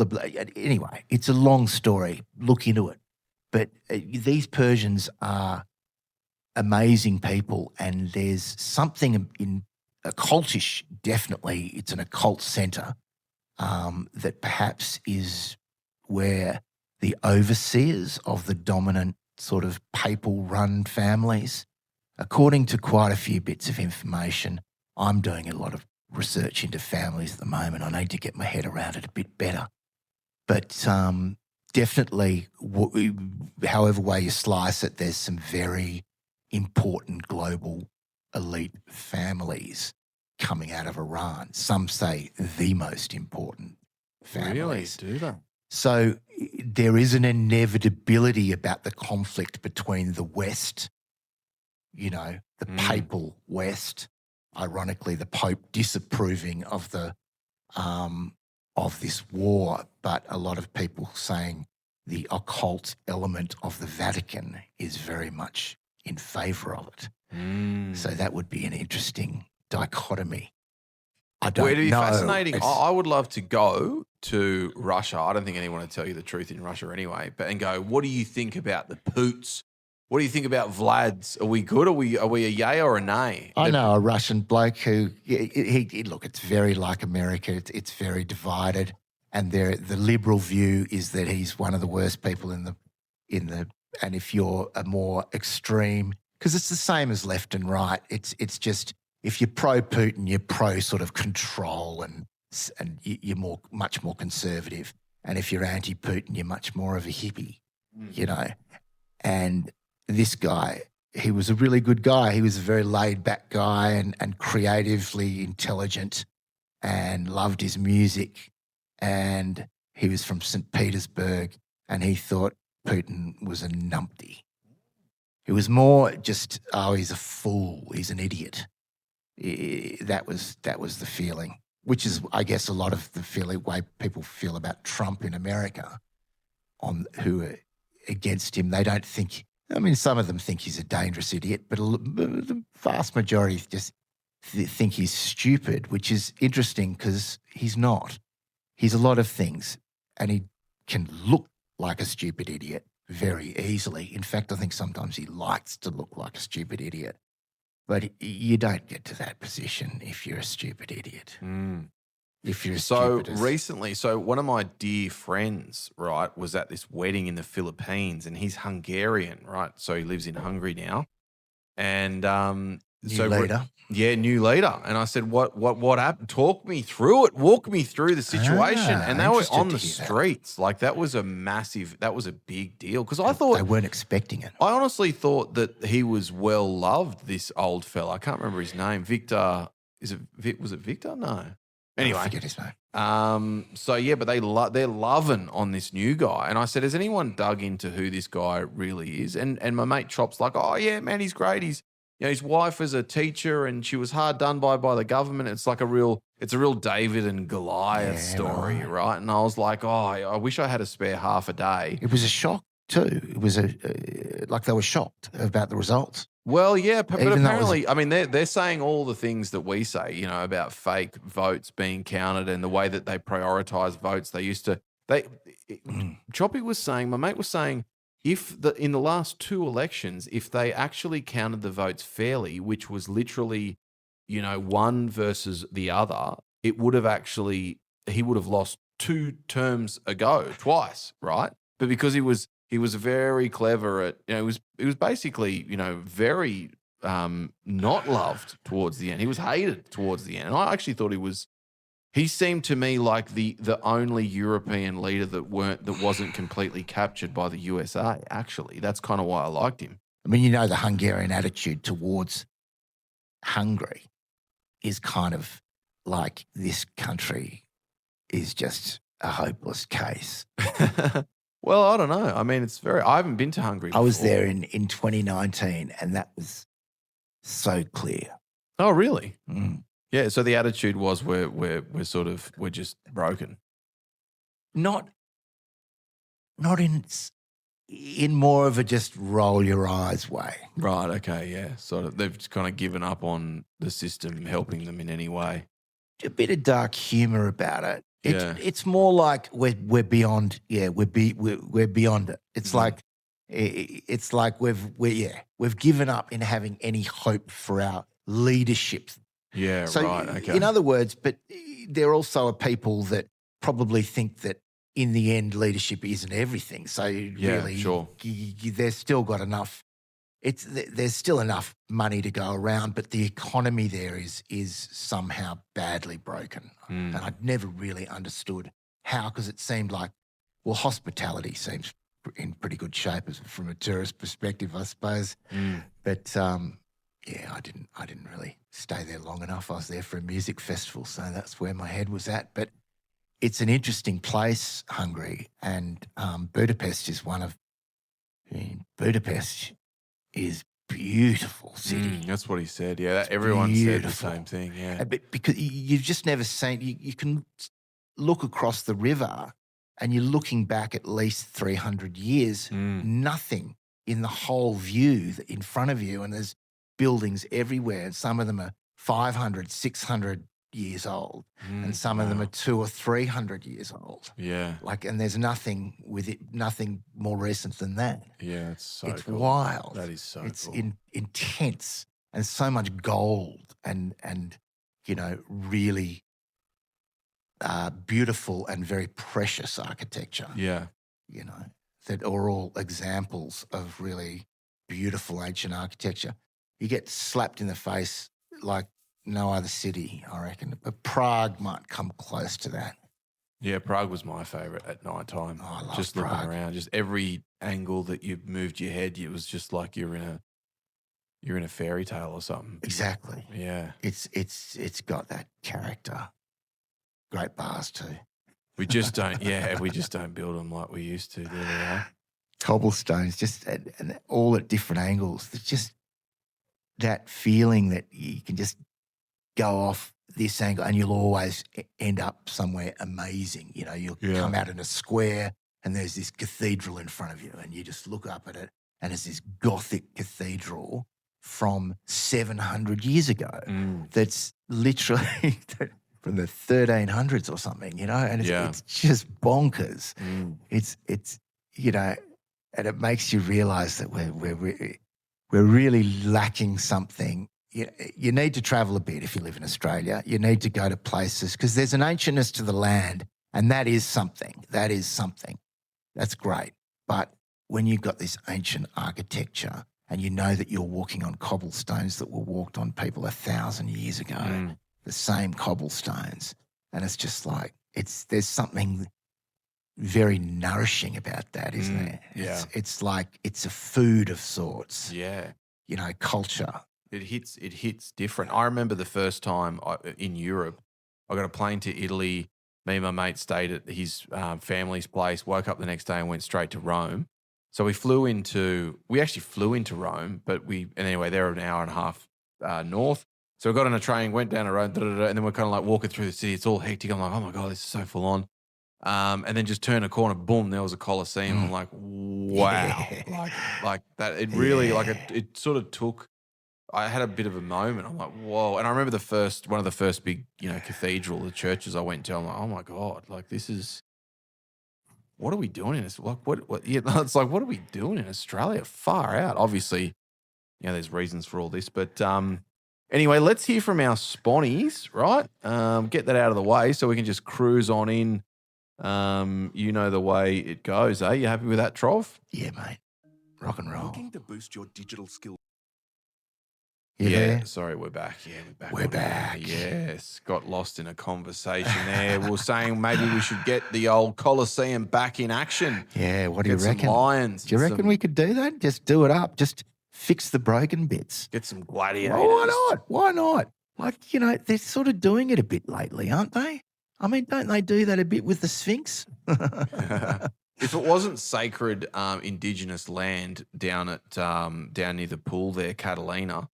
anyway, it's a long story. Look into it. But these Persians are amazing people, and there's something in occultish, definitely, it's an occult centre that perhaps is where the overseers of the dominant sort of papal-run families, according to quite a few bits of information, I'm doing a lot of research into families at the moment. I need to get my head around it a bit better. But definitely, however way you slice it, there's some very important global elite families coming out of Iran. Some say the most important families. Really? Do they? So there is an inevitability about the conflict between the West, you know, the papal West, ironically the Pope disapproving of this war, but a lot of people saying the occult element of the Vatican is very much in favour of it. So that would be an interesting dichotomy. I don't Well, it'd be know. fascinating. It's- I would love to go to Russia. I don't think anyone would tell you the truth in Russia anyway. But and go, what do you think about the Poots? What do you think about Vlads? Are we good? Are we a yay or a nay? I know a Russian bloke who look. It's very like America. It's very divided, and the liberal view is that he's one of the worst people in the. And if you're a more extreme, because it's the same as left and right. It's just if you're pro Putin, you're pro sort of control, and you're much more conservative. And if you're anti Putin, you're much more of a hippie, you know. And this guy, he was a really good guy. He was a very laid-back guy and creatively intelligent and loved his music. And he was from St. Petersburg, and he thought Putin was a numpty. It was more just, he's a fool, he's an idiot. That was the feeling, which is, I guess, a lot of the way people feel about Trump in America, who are against him. They don't think... I mean, some of them think he's a dangerous idiot, but the vast majority just think he's stupid, which is interesting because he's not. He's a lot of things, and he can look like a stupid idiot very easily. In fact, I think sometimes he likes to look like a stupid idiot. But you don't get to that position if you're a stupid idiot. If you're recently, one of my dear friends, right, was at this wedding in the Philippines, and he's Hungarian, right? So he lives in Hungary now, and new leader. New leader. And I said, what happened? Talk me through it. Walk me through the situation. And they were on the streets. Like that was a big deal because I thought they weren't expecting it. I honestly thought that he was well loved. This old fella, I can't remember his name. Victor. Was it Victor? No. Anyway, I forget his name. But they're loving on this new guy, and I said, has anyone dug into who this guy really is? And my mate Chop's like, oh yeah, man, he's great. His wife is a teacher, and she was hard done by the government. It's like a real David and Goliath story, right? And I was like, oh, I wish I had a spare half a day. It was a shock too. It was like they were shocked about the results. Well, yeah, but apparently, I mean, they're saying all the things that we say, you know, about fake votes being counted and the way that they prioritize votes. Choppy was saying, my mate was saying, in the last two elections, if they actually counted the votes fairly, which was literally, you know, one versus the other, he would have lost 2 terms ago, twice, right? But because he was very clever at, you know, he was basically, you know, very not loved towards the end. He was hated towards the end. And I actually thought he seemed to me like the only European leader that wasn't completely captured by the USA, actually. That's kind of why I liked him. I mean, you know, the Hungarian attitude towards Hungary is kind of like this country is just a hopeless case. Well, I don't know. I mean, I haven't been to Hungary before. I was there in 2019, and that was so clear. Oh, really? Mm. Yeah, so the attitude was we're just broken. Not in more of a just roll your eyes way. Right, okay, yeah. Sort of they've just kind of given up on the system helping them in any way. A bit of dark humor about it. It's more like we're beyond. Yeah, we're beyond it. It's like we've given up in having any hope for our leadership. Yeah, so right. Okay. In other words, but there also are people that probably think that in the end leadership isn't everything. So really, sure. There's still got enough. There's still enough money to go around, but the economy there is somehow badly broken. And I'd never really understood how, because it seemed like, well, hospitality seems in pretty good shape from a tourist perspective, I suppose. But I didn't really stay there long enough. I was there for a music festival, so that's where my head was at. But it's an interesting place, Hungary, and Budapest is Budapest is beautiful city. That's what he said. Yeah, everyone said the same thing. Yeah, but because you've just never seen. You can look across the river, and you're looking back at least 300 years. Nothing in the whole view in front of you, and there's buildings everywhere, and some of them are 500, 600 years old, and some of them are 200 or 300 years old. Yeah. And there's nothing with it, nothing more recent than that. Yeah, it's It's cool. wild. That is so it's cool. intense, and so much gold and really beautiful and very precious architecture. Yeah. That are all examples of really beautiful ancient architecture. You get slapped in the face like no other city, I reckon. But Prague might come close to that. Yeah, Prague was my favourite at night time. Oh, I love just Prague. looking around, just every angle that you moved your head, it was just like you're in a fairy tale or something. Exactly. Yeah. It's got that character. Great bars too. We just don't. Yeah, we just don't build them like we used to. There they are. Cobblestones, just and all at different angles. It's just that feeling that you can just go off this angle and you'll always end up somewhere amazing. You'll come out in a square and there's this cathedral in front of you and you just look up at it and it's this Gothic cathedral from 700 years ago that's literally from the 1300s or something, and it's just bonkers. It's and it makes you realise that we're really lacking something. You need to travel a bit if you live in Australia. You need to go to places because there's an ancientness to the land, and that is something. That's great. But when you've got this ancient architecture and you know that you're walking on cobblestones that were walked on people 1,000 years ago, the same cobblestones, and it's just like there's something very nourishing about that, isn't there? Yeah. It's like it's a food of sorts. Yeah. Culture. It hits different. I remember the first time in Europe, I got a plane to Italy. Me and my mate stayed at his family's place, woke up the next day and went straight to Rome. So we actually flew into Rome, but anyway, they're an hour and a half north. So we got on a train, went down a road, and then we're kind of like walking through the city. It's all hectic. I'm like, oh my God, this is so full on. And then just turn a corner, boom, there was a Colosseum. I'm like, wow. Like that. It really, it sort of took, I had a bit of a moment. I'm like, whoa. And I remember one of the first big, cathedral, the churches I went to. I'm like, oh my God, this is, what are we doing in this? It's like, what are we doing in Australia? Far out. Obviously, there's reasons for all this. But anyway, let's hear from our sponnies, right? Get that out of the way so we can just cruise on in. The way it goes, eh? You happy with that, Trov? Yeah, mate. Rock and roll. Looking to boost your digital skills. Yeah. Sorry, we're back. Yeah, we're back. We're back. Yes. Got lost in a conversation there. We were saying maybe we should get the old Colosseum back in action. Yeah, what do you reckon? Some lions. Do you reckon we could do that? Just do it up. Just fix the broken bits. Get some gladiators. Well, why not? They're sort of doing it a bit lately, aren't they? I mean, don't they do that a bit with the Sphinx? If it wasn't sacred indigenous land down near the pool there, Catalina,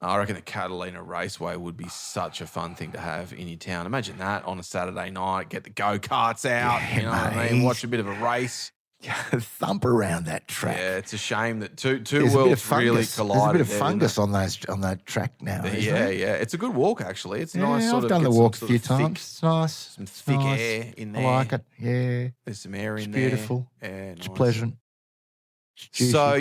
I reckon the Catalina Raceway would be such a fun thing to have in your town. Imagine that on a Saturday night, get the go-karts out, what I mean, watch a bit of a race. Thump around that track. Yeah, it's a shame that two worlds really collided. There's a bit of fungus on that track now. Yeah. It's a good walk actually. It's nice. I've done the walk a few times. It's nice. Some thick air in there. I like it. Yeah, there's some air in there. It's beautiful. Yeah, it's pleasant. So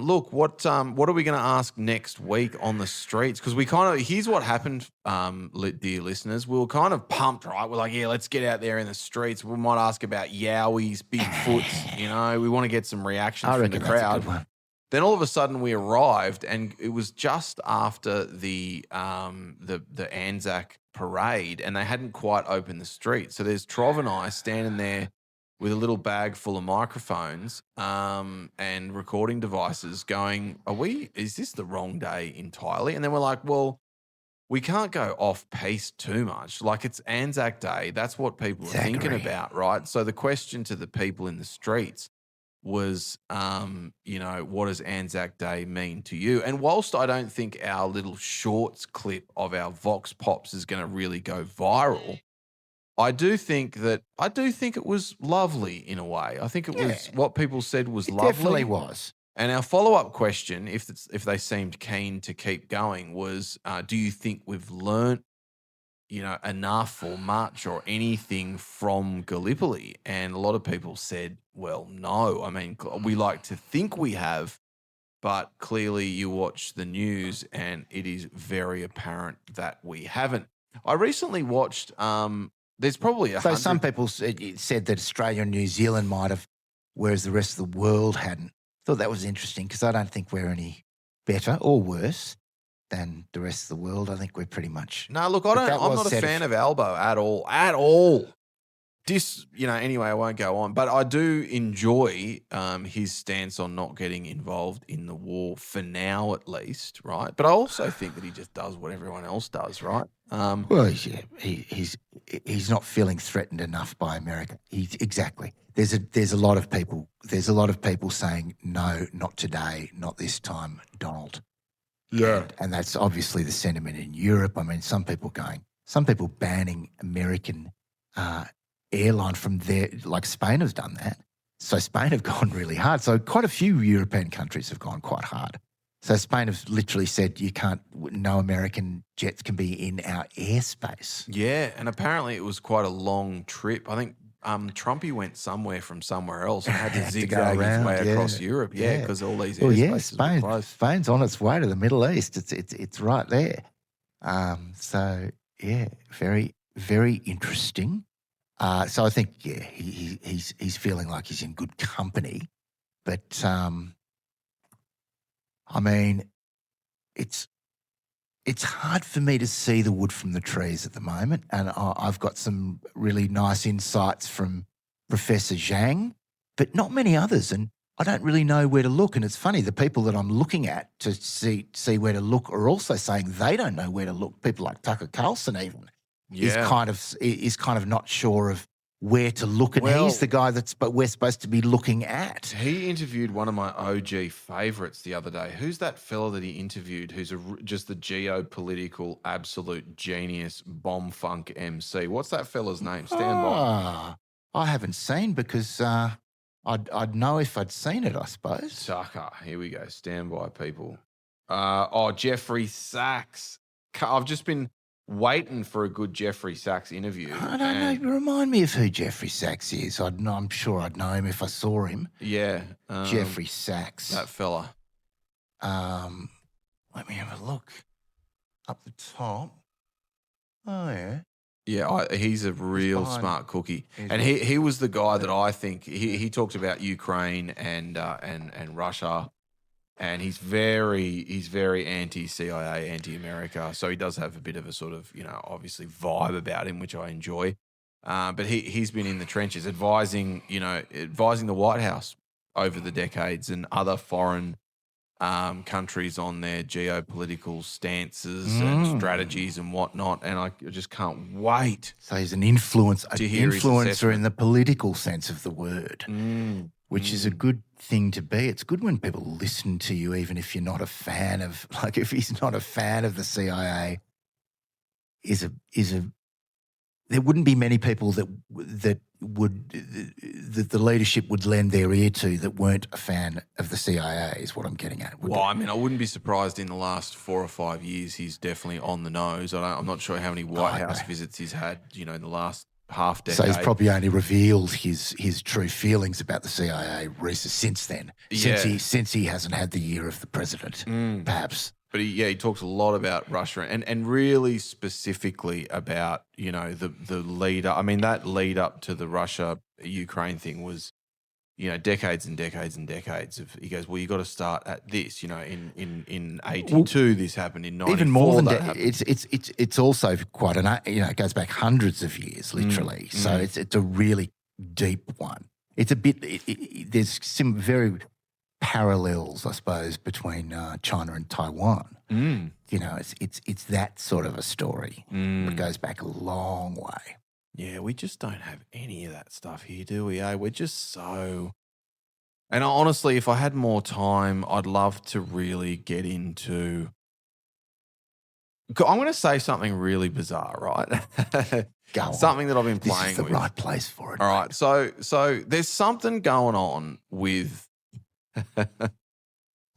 look, what are we going to ask next week on the streets? Because here's what happened, dear listeners. We were kind of pumped, right? We're like, yeah, let's get out there in the streets. We might ask about Yowies, Bigfoots. We want to get some reactions from the crowd. Then all of a sudden we arrived, and it was just after the Anzac parade, and they hadn't quite opened the street. So there's Trov and I standing there with a little bag full of microphones and recording devices going, is this the wrong day entirely? And then we're like, well, we can't go off piece too much. Like, it's Anzac Day. That's what people are thinking about, right? So the question to the people in the streets was, what does Anzac Day mean to you? And whilst I don't think our little shorts clip of our Vox Pops is going to really go viral, I do think it was lovely in a way. I think it was what people said was lovely. It definitely was. And our follow-up question, if they seemed keen to keep going, was, do you think we've learnt, enough or much or anything from Gallipoli? And a lot of people said, well, no. I mean, we like to think we have, but clearly you watch the news and it is very apparent that we haven't. I recently watched, there's probably So some people said that Australia and New Zealand might have, whereas the rest of the world hadn't. Thought that was interesting because I don't think we're any better or worse than the rest of the world. I think we're pretty much. No, look, I'm not a fan of Albo at all. At all. Anyway, I won't go on. But I do enjoy his stance on not getting involved in the war for now, at least, right? But I also think that he just does what everyone else does, right? Well, he's not feeling threatened enough by America. Exactly. There's a lot of people. There's a lot of people saying no, not today, not this time, Donald. Yeah, and that's obviously the sentiment in Europe. I mean, some people banning American airline from there, like Spain has done that. So Spain have gone really hard. So quite a few European countries have gone quite hard. So Spain have literally said no American jets can be in our airspace. Yeah, and apparently it was quite a long trip. I think Trumpy went somewhere from somewhere else and had to zigzag his way across Europe. Yeah, because all these airspaces were closed. Spain's on its way to the Middle East. It's right there. So yeah, very, very interesting. So I think he's feeling like he's in good company, but I mean, it's hard for me to see the wood from the trees at the moment, and I've got some really nice insights from Professor Zhang, but not many others, and I don't really know where to look. And it's funny, the people that I'm looking at to see where to look are also saying they don't know where to look. People like Tucker Carlson even is kind of not sure of where to look, and he's the guy but we're supposed to be looking at. He interviewed one of my OG favourites the other day. Who's that fella that he interviewed who's just the geopolitical absolute genius bomb funk MC? What's that fella's name? Stand by. I haven't seen because I'd know if I'd seen it, I suppose. Tucker. Here we go. Stand by, people. Jeffrey Sachs. I've just been waiting for a good Jeffrey Sachs interview. I don't know. Remind me of who Jeffrey Sachs is. I'm sure I'd know him if I saw him. Yeah. Jeffrey Sachs. That fella. Let me have a look. Up the top. Oh, yeah. Yeah, he's a real smart cookie. And he was the guy that I think, he talked about Ukraine and Russia. And he's very anti-CIA, anti-America. So he does have a bit of a sort of, obviously vibe about him, which I enjoy. But he's been in the trenches advising the White House over the decades and other foreign countries on their geopolitical stances and strategies and whatnot. And I just can't wait. So he's an influencer in the political sense of the word. Which is a good thing to be. It's good when people listen to you, even if you're not a fan of, like, if he's not a fan of the CIA, there wouldn't be many people that the leadership would lend their ear to that weren't a fan of the CIA, is what I'm getting at. I mean, I wouldn't be surprised in the last 4 or 5 years he's definitely on the nose. I'm not sure how many White House visits he's had, in the last half decade. So he's probably only revealed his true feelings about the CIA since then. Since he hasn't had the year of the president, perhaps. But he talks a lot about Russia and really specifically about, the lead up. I mean, that lead up to the Russia-Ukraine thing was, decades and decades and decades of. He goes, well, you got to start at this. In 82, this happened. In 94, even more than that. It's also quite it goes back hundreds of years, literally. So it's a really deep one. It's a bit. There's some very parallels, I suppose, between China and Taiwan. It's that sort of a story. It goes back a long way. Yeah, we just don't have any of that stuff here, do we? We're just so... And honestly, if I had more time, I'd love to really get into... I'm going to say something really bizarre, right? Go on. Something that I've been playing with. This is the right place for it. All right, so there's something going on with...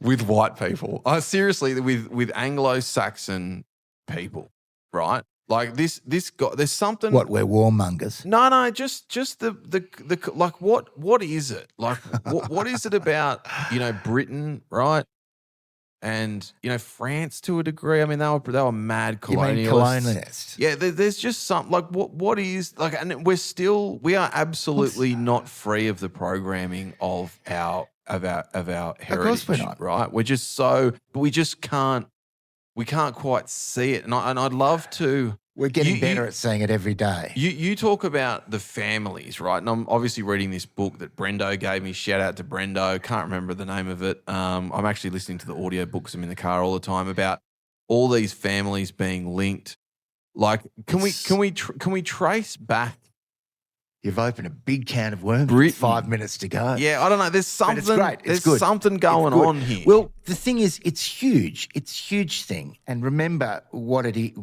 with white people. Seriously, with Anglo-Saxon people, right? Like this guy, there's something. What, we're warmongers? No, just the like what is it? Like what is it about, Britain, right? And France to a degree. I mean, they were mad colonialists. You mean colonialists? Yeah, there's just something like what is like, and we are absolutely not free of the programming of our heritage. Of course we're not. Right? We're just but we just can't. We can't quite see it, and I'd love to. We're getting better at seeing it every day. You talk about the families, right? And I'm obviously reading this book that Brendo gave me. Shout out to Brendo. Can't remember the name of it. I'm actually listening to the audio books. I'm in the car all the time about all these families being linked. Like, can we trace back? You've opened a big can of worms. With 5 minutes to go. Yeah, I don't know. There's something. But it's great. It's good. Something going on here. Well, the thing is, it's huge. It's a huge thing. And remember what it is.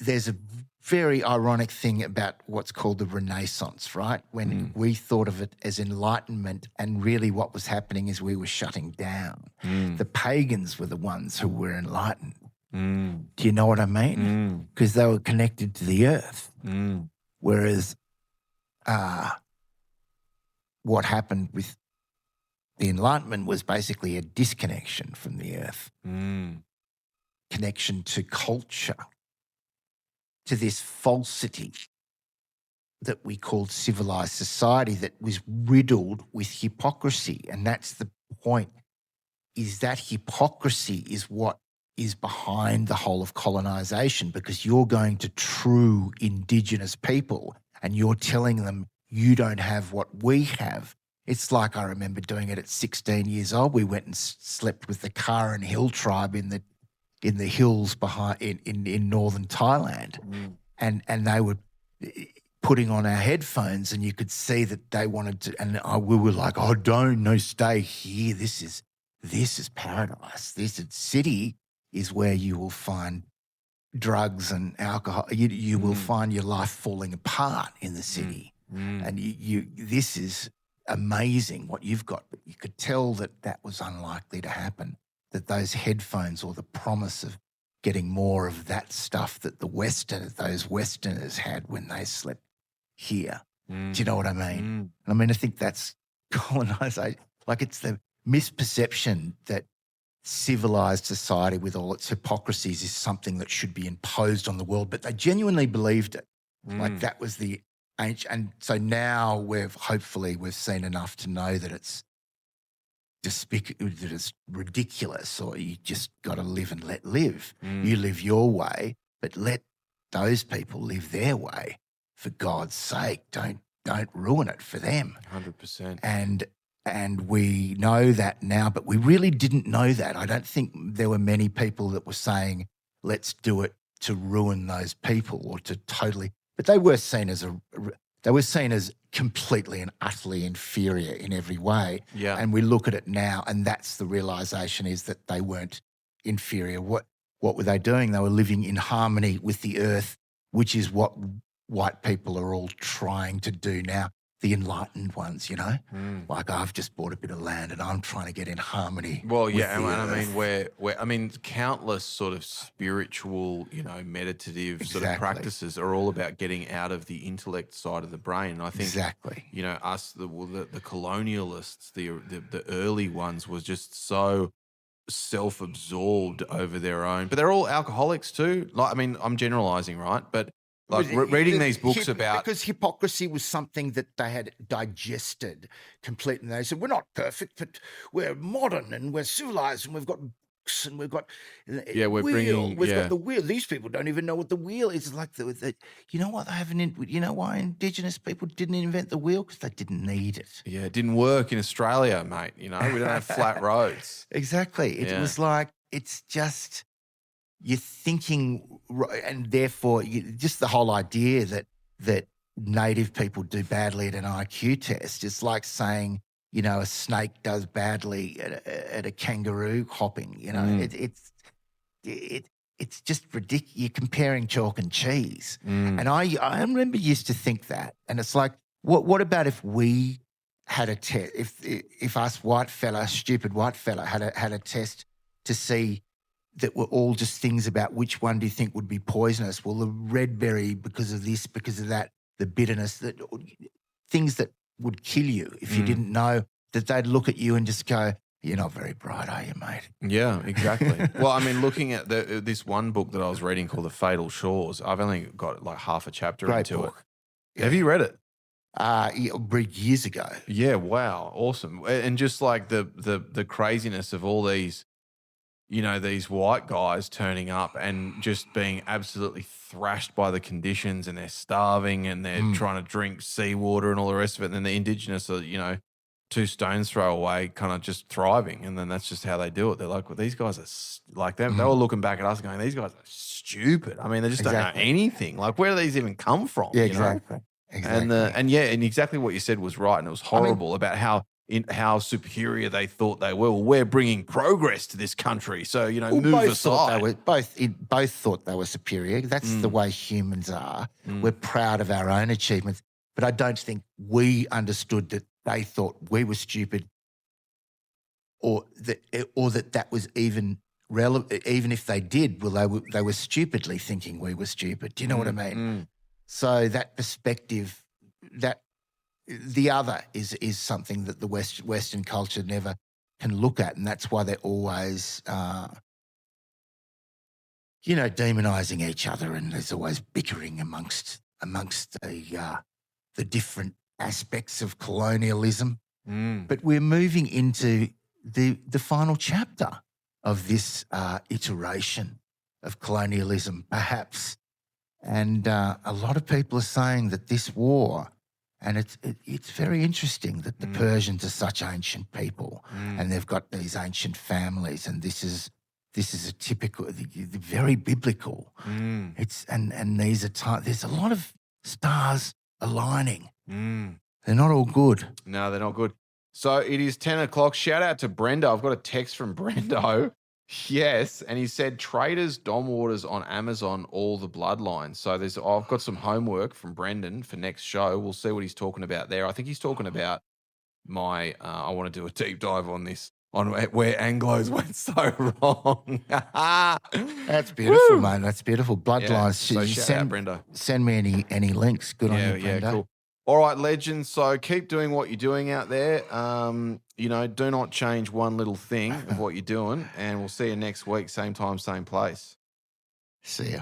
There's a very ironic thing about what's called the Renaissance, right? When we thought of it as Enlightenment, and really what was happening is we were shutting down. The pagans were the ones who were enlightened. Do you know what I mean? Because they were connected to the earth. Whereas what happened with the Enlightenment was basically a disconnection from the earth, connection to culture, to this falsity that we called civilized society that was riddled with hypocrisy. And that's the point, is that hypocrisy is what is behind the whole of colonisation, because you're going to true Indigenous people and you're telling them you don't have what we have. It's like, I remember doing it at 16 years old. We went and slept with the Karen Hill tribe in the hills behind in northern Thailand, and they were putting on our headphones, and you could see that they wanted to, and we were like, oh, no, stay here. This is paradise. This city is where you will find drugs and alcohol. You will find your life falling apart in the city, and this is amazing what you've got. But you could tell that was unlikely to happen. That those headphones, or the promise of getting more of that stuff that those Westerners had when they slept here. Do you know what I mean? I mean, I think that's colonisation. Like, it's the misperception that civilised society with all its hypocrisies is something that should be imposed on the world, but they genuinely believed it. Like, that was the ancient. And so now we've seen enough to know that it's that it's ridiculous, or you just got to live and let live. You live your way, but let those people live their way. For God's sake, don't ruin it for them. 100%. And we know that now, but we really didn't know that. I don't think there were many people that were saying, let's do it to ruin those people, or to totally. But they were seen as completely and utterly inferior in every way. Yeah. And we look at it now, and that's the realisation, is that they weren't inferior. What were they doing? They were living in harmony with the earth, which is what white people are all trying to do now. The enlightened ones, like, I've just bought a bit of land and I'm trying to get in harmony. Well, yeah, with the and earth. I mean, countless sort of spiritual, meditative sort of practices are all about getting out of the intellect side of the brain. And I think us, the colonialists, the early ones, was just so self-absorbed over their own. But they're all alcoholics too. Like, I mean, I'm generalizing, right? But like reading these books about... Because hypocrisy was something that they had digested completely. And they said, we're not perfect, but we're modern and we're civilized and we've got books and we've got we've got the wheel. These people don't even know what the wheel is. Like, you know what? They haven't. You know why Indigenous people didn't invent the wheel? Because they didn't need it. Yeah, it didn't work in Australia, mate. We don't have flat roads. Exactly. It was like, it's just... You're thinking, and therefore, just the whole idea that native people do badly at an IQ test. It's like saying, a snake does badly at a kangaroo hopping. It's just ridiculous. You're comparing chalk and cheese. And I remember used to think that, and it's like, what about if we had a test, if us stupid white fella had a test to see that were all just things about which one do you think would be poisonous? Well, the red berry because of this, because of that, the bitterness, things that would kill you if you didn't know, that they'd look at you and just go, "You're not very bright, are you, mate?" Yeah, exactly. Well, I mean, looking at this one book that I was reading called The Fatal Shores, I've only got like half a chapter Great into book. it. Have you read it? Read years ago. Yeah, wow, awesome. And just like the craziness of all these, these white guys turning up and just being absolutely thrashed by the conditions, and they're starving and they're trying to drink seawater and all the rest of it. And then the indigenous are, 2 stones throw away, kind of just thriving. And then that's just how they do it. They're like, well, these guys are like, they were looking back at us going, these guys are stupid. I mean, they just don't know anything. Like, where do these even come from? Yeah, exactly. And exactly what you said was right. And it was horrible about how superior they thought they were. Well, we're bringing progress to this country. So, move aside. Both thought they were superior. That's the way humans are. We're proud of our own achievements. But I don't think we understood that they thought we were stupid, or that was even relevant. Even if they did, well, they were stupidly thinking we were stupid. Do you know what I mean? So that perspective, that the other is something that the Western culture never can look at, and that's why they're always, demonising each other, and there's always bickering amongst the different aspects of colonialism. But we're moving into the final chapter of this iteration of colonialism, perhaps. And a lot of people are saying that this war, and it's very interesting that the Persians are such ancient people, and they've got these ancient families, and this is a typical, very biblical. It's and these are there's a lot of stars aligning. They're not all good. No, they're not good. So it is 10 o'clock. Shout out to Brendo. I've got a text from Brendo. Yes, and he said traders, dom orders on Amazon, all the bloodlines. So I've got some homework from Brendan for next show. We'll see what he's talking about there. I think he's talking about I want to do a deep dive on this, on where Anglos went so wrong. That's beautiful, mate. That's beautiful. Bloodlines. Yeah, so shout out, Brendo. Send me any links. Good on you, Brendo. Yeah, cool. All right, legends. So keep doing what you're doing out there. Do not change one little thing of what you're doing, and we'll see you next week, same time, same place. See ya.